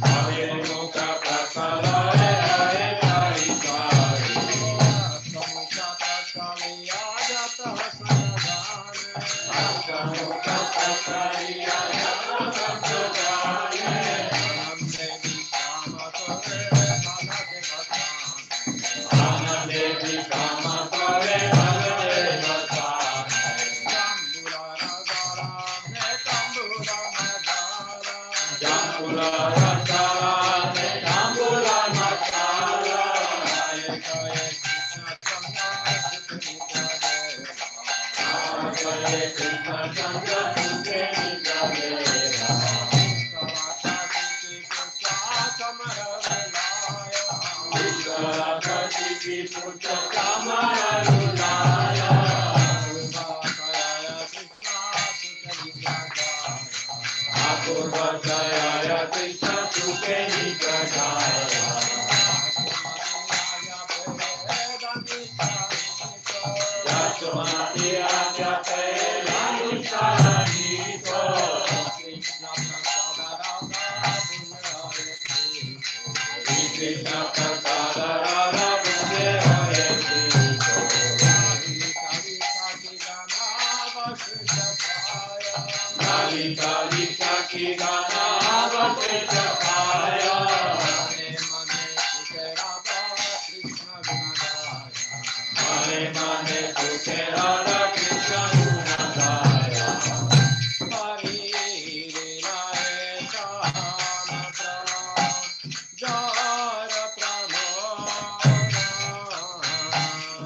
Hare Mukha Prasad Devi Kama Kare Bhagave Vatane. Jambula Rasala Ne Jambula Masala. Hare Krishna Chandra Sukhe Nitya Deva. Vishwara Kati Putra Kamara Lunaya. Apurvachaya Krishna Sukhe Nitya. Yasomati Raja Pela Nisharanito. Krishna Prasada Radha Bunde Hare Krishna. Kali Kali Shaki Gana Avaseta Kaya. Mane Mane Sukhe Radha Krishna Gunadaya.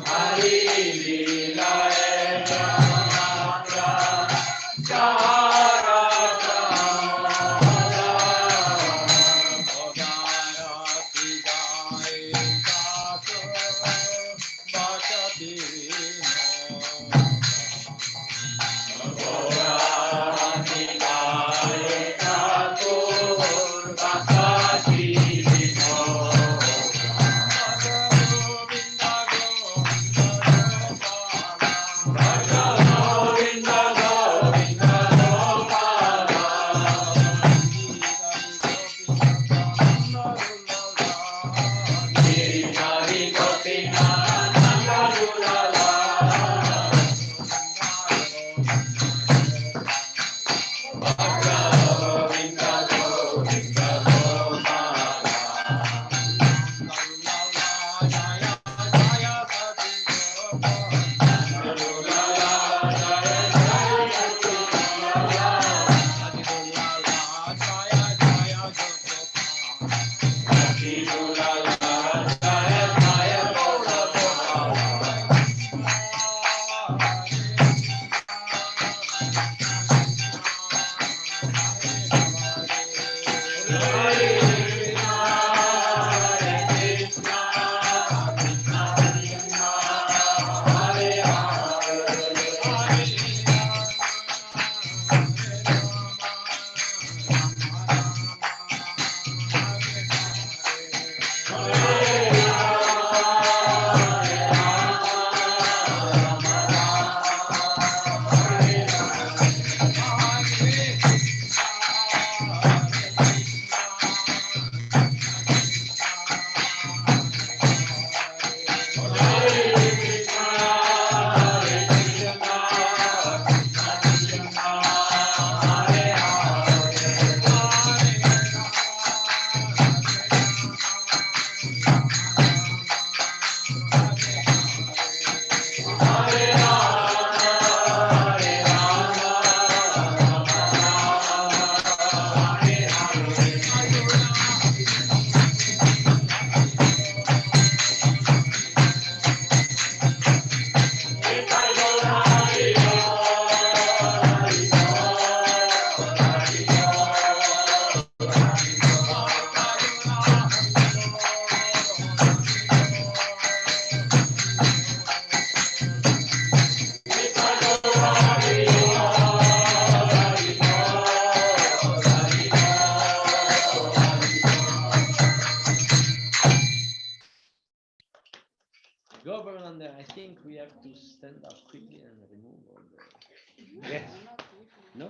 Hari Lila Governor, I think we have to stand up quickly and remove all the. Yes. No?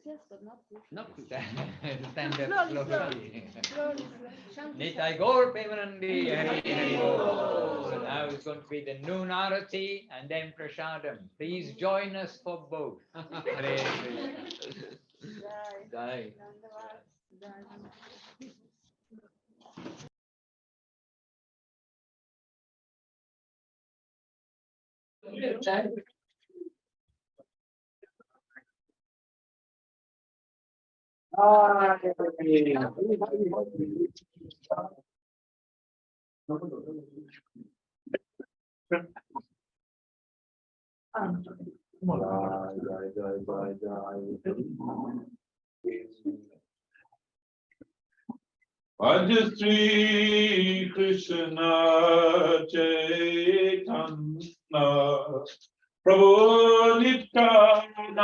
Yes, but not this. Not quickly. Stand Slowly, up slowly. slowly. Slowly, slowly. Nitai Gaur Premanandi Hari Hari Bol. So now it's going to be the noon arati and then prasadam. Please join us for both. Hare Krishna. Jai. Jai. Dandavad. Jai. Bhaj Shri Krishna Chaitanya Prabhu Nityananda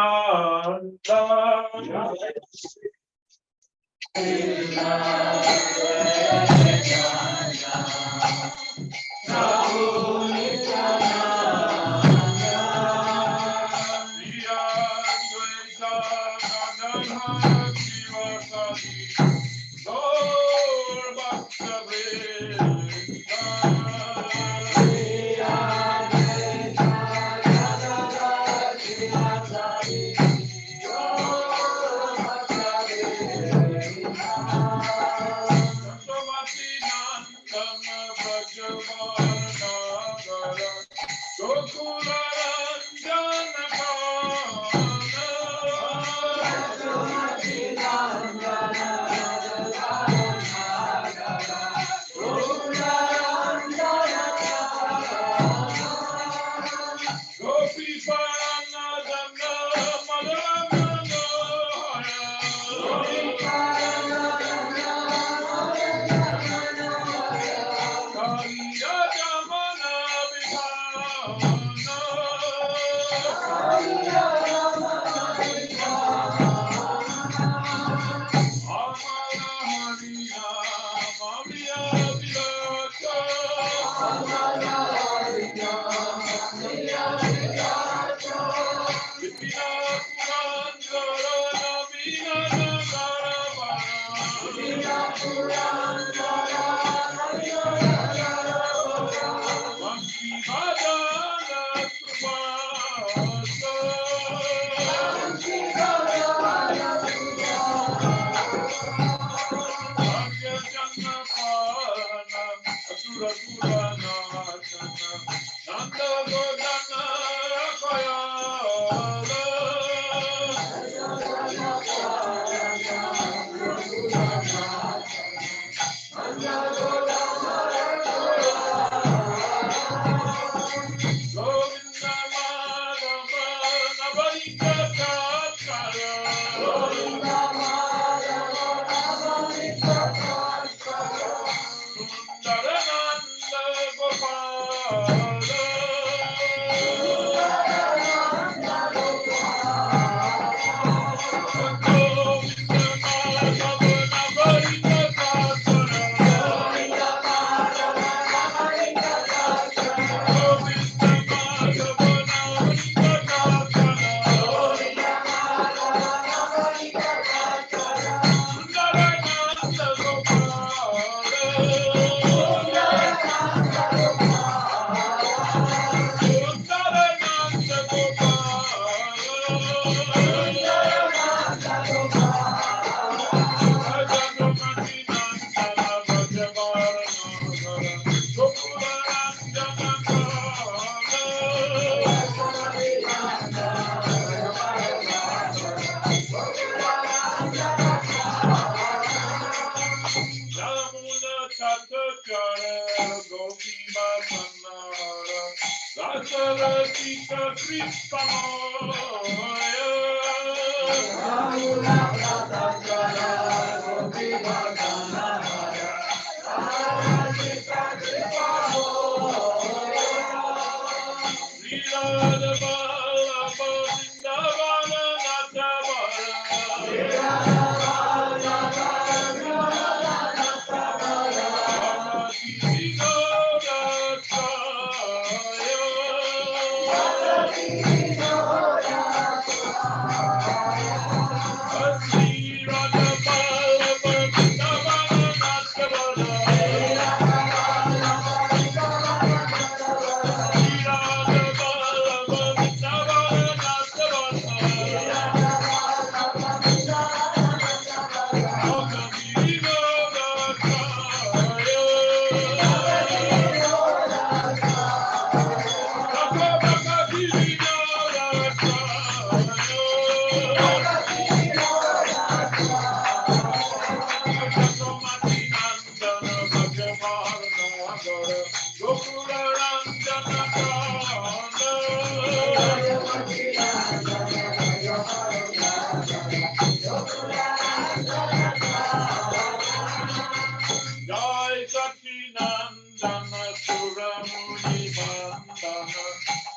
Jai Satinandana Suramuni Mandana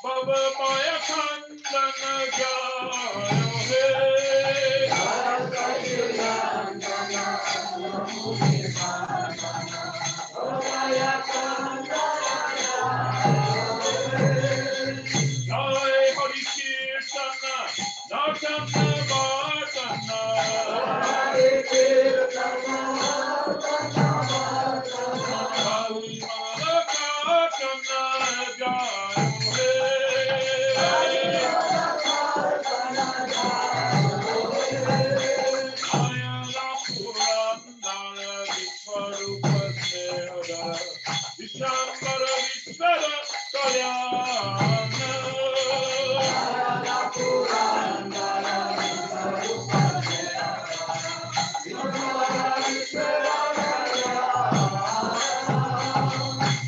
Baba Maya Kandana Jaya Jai Hari Kirtana Nartana Vardana Kali Malakatana Jaya Ayala Purandara Vishwarupa Seva Vishambara Vishwara Kalyana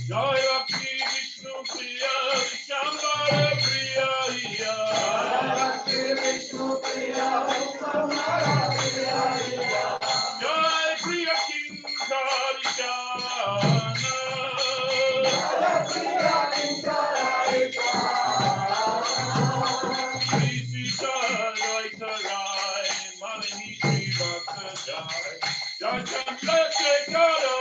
Jai Bhakti Vishnu Priya Vishambara Priya Jai Priya Kinkarika Priti Jai Rai Mani Bhakta Jai Jai Chandrasekhara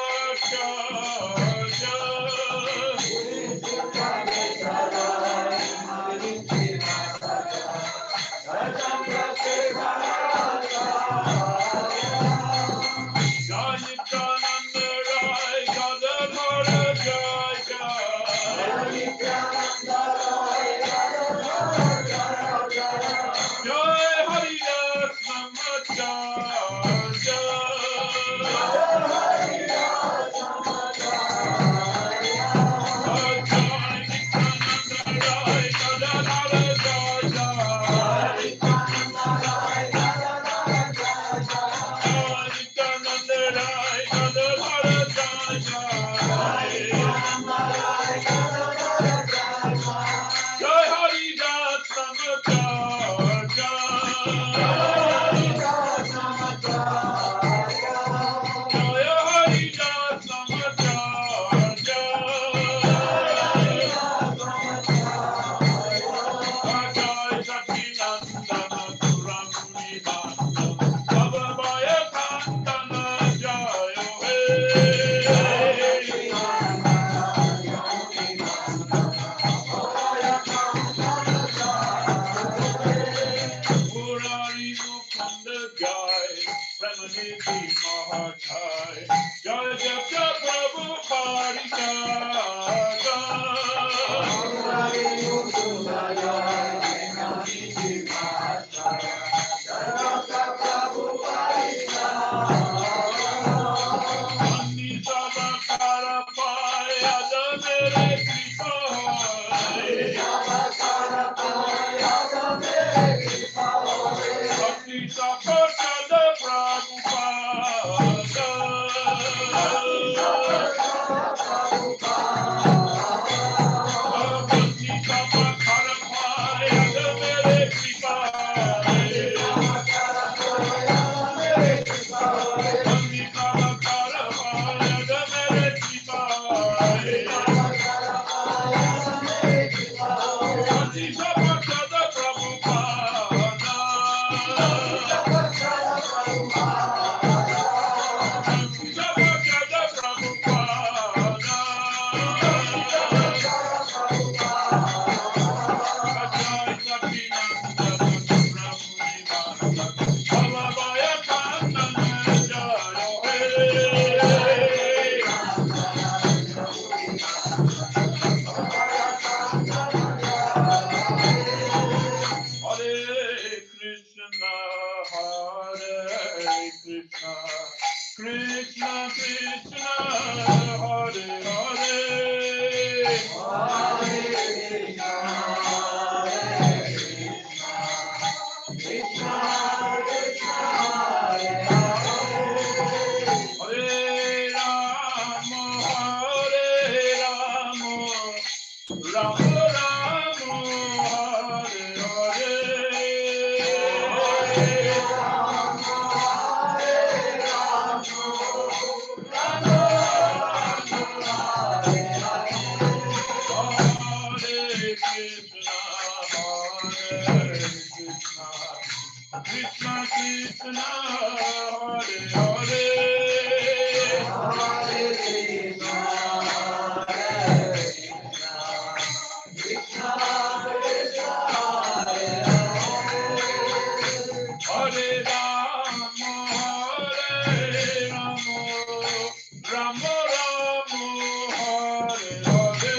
Jai Nityananda Rai Gadadhara Jai Jai Haridas Krishna Krishna Hare Hare Hare Krishna Krishna Krishna Hare Hare Rama Hare Rama Rama Rama Hare Hare Hare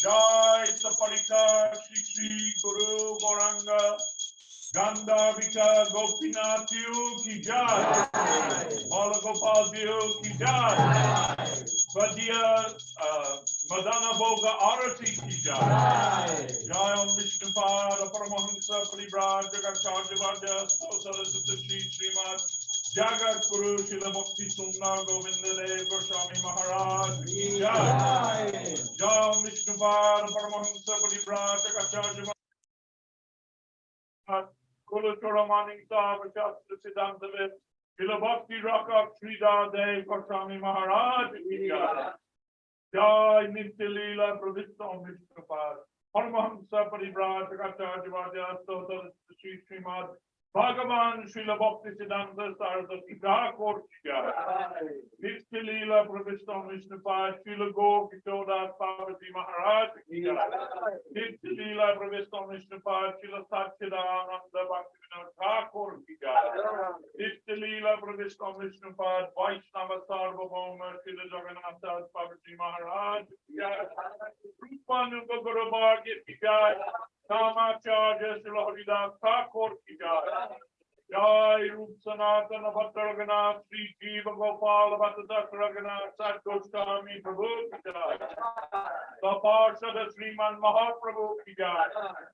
Jai Saparika Shri Shri Guru Gauranga Gandharvika Gopinath Ki Jai Mala Gopal Ki Jai Swadhyaya Madana Bhoga Arati Ki Jai Jai Om Vishnu Pada Paramahansa Parivraj Jagacharya Vadya Saraswati Shri Srimad Jagat Guru Shila Bhakti Sumna Govinda Dev Goswami Maharaj Ki Jai Jai Om Vishnu Pada Paramahansa Parivraj Jagacharya Kulu Choramaning Tava Shastra Siddhanta Srila Bhakti Rakha Sridhar Dev Goswami Maharaj ki jai. Jai Nitya Leela Pravishtam Vishnupad. Paramahamsa Parivrajakacha Jivadya Stotra Sri Srimad Bhagavan Srila Bhakti Siddhanta Saraswati Thakur ki jai. Nitya Leela Pravishtam Vishnupad Srila Gaur Kishodas Parvati Maharaj ki jai. Nitya Leela Pravishtam Vishnupad Srila Satchidananda Bhaktivinoda Thakur ki jai. Nitya Leela Pravishtam Vishnupad Vaishnava Sarvabhauma Srila Jagannath Das Parvati Maharaj ki jai. Rupanuga Guru Bhagya ki jai. Namacharya Srila Haridas Thakur ki jai. Jai Rup Sanatana Bhattaragana Sri Jiva Gopal Bhattadakragana Sat Goswami Prabhu ki jai. Saparsada Sriman Mahaprabhu ki jai.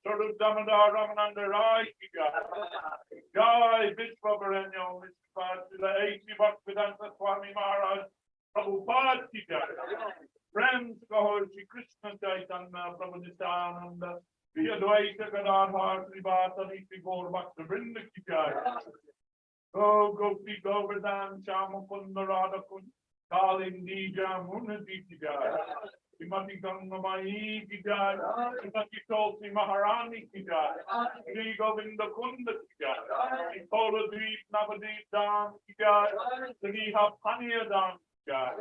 Sarup Damodar Ramananda Rai ki jai. Jai Vishwavaranya Vishwapad Srila A.C. Bhaktivedanta Swami Maharaj Prabhupada ki jai. Friends Gaur Shri Krishna Chaitanya Prabhu Nityananda Shri Advaita Gadadhar Sri Vasari Sri Gaur Bhakta Vrinda ki jai. Go Gopi Govardhan Shama Kunda Radha Kund Kalindi Jamunati ki jai. Srimati Gangamai ki jai. Srimati Tulsi Maharani ki jai. Sri Govinda Kunda ki jai. Sri Kola Dweep Navadip Dham ki jai. Sri Hapaniya Dham ki jai.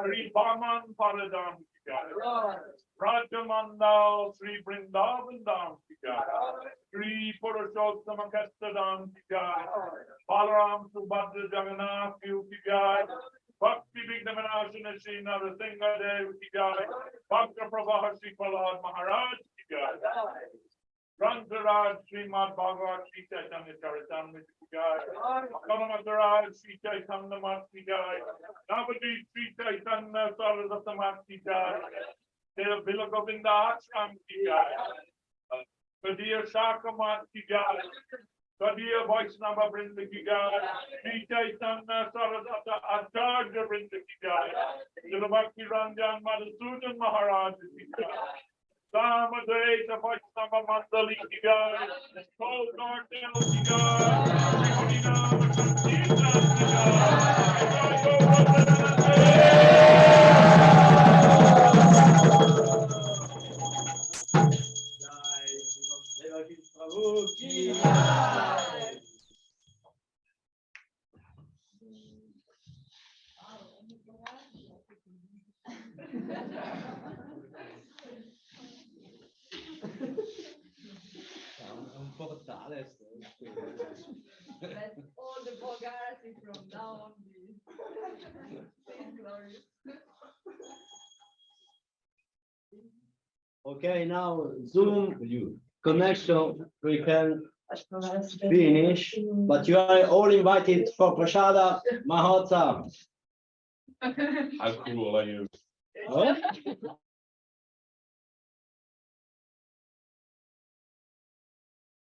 Sri Bhaman Paradam ki jai. Rajamandal Sri Vrindavan Dham ki jai. Sri Purushottama Kasta Dham ki jai. Balaram Subhadra Jagannath ki jai. Bhakti Vignamanashana Sri Narasingha Dev ki jai. Bhakta Prabha Sri Prahlad Maharaj ki jai. Rantaraj Srimad Bhagavat Sri Chaitanya Charitamrita ki jai. Kamataraj Sri Chaitanya Mat ki jai. Navadip Sri Chaitanya Saraswati Mat ki jai. Deva Bila Govinda Ashram ki jai. Kadir Shaka Mat ki jai. Kadir Vaishnava Vrinda ki jai. Sri Chaitanya Saraswati Acharya Vrinda ki jai. Srila Bhakti Ranjan Madhusudan Maharaj ki jai. Samadvaita Vaishnava Mandali ki jai. Soul Cartel ki jai. Harinama Sankirtan ki jai. Un po' tale sto. Let all the vulgarity from now on be glorious. Okay, now Zoom connection we can finish, but you are all invited for Prashada Mahotsav. How cruel are you? Huh?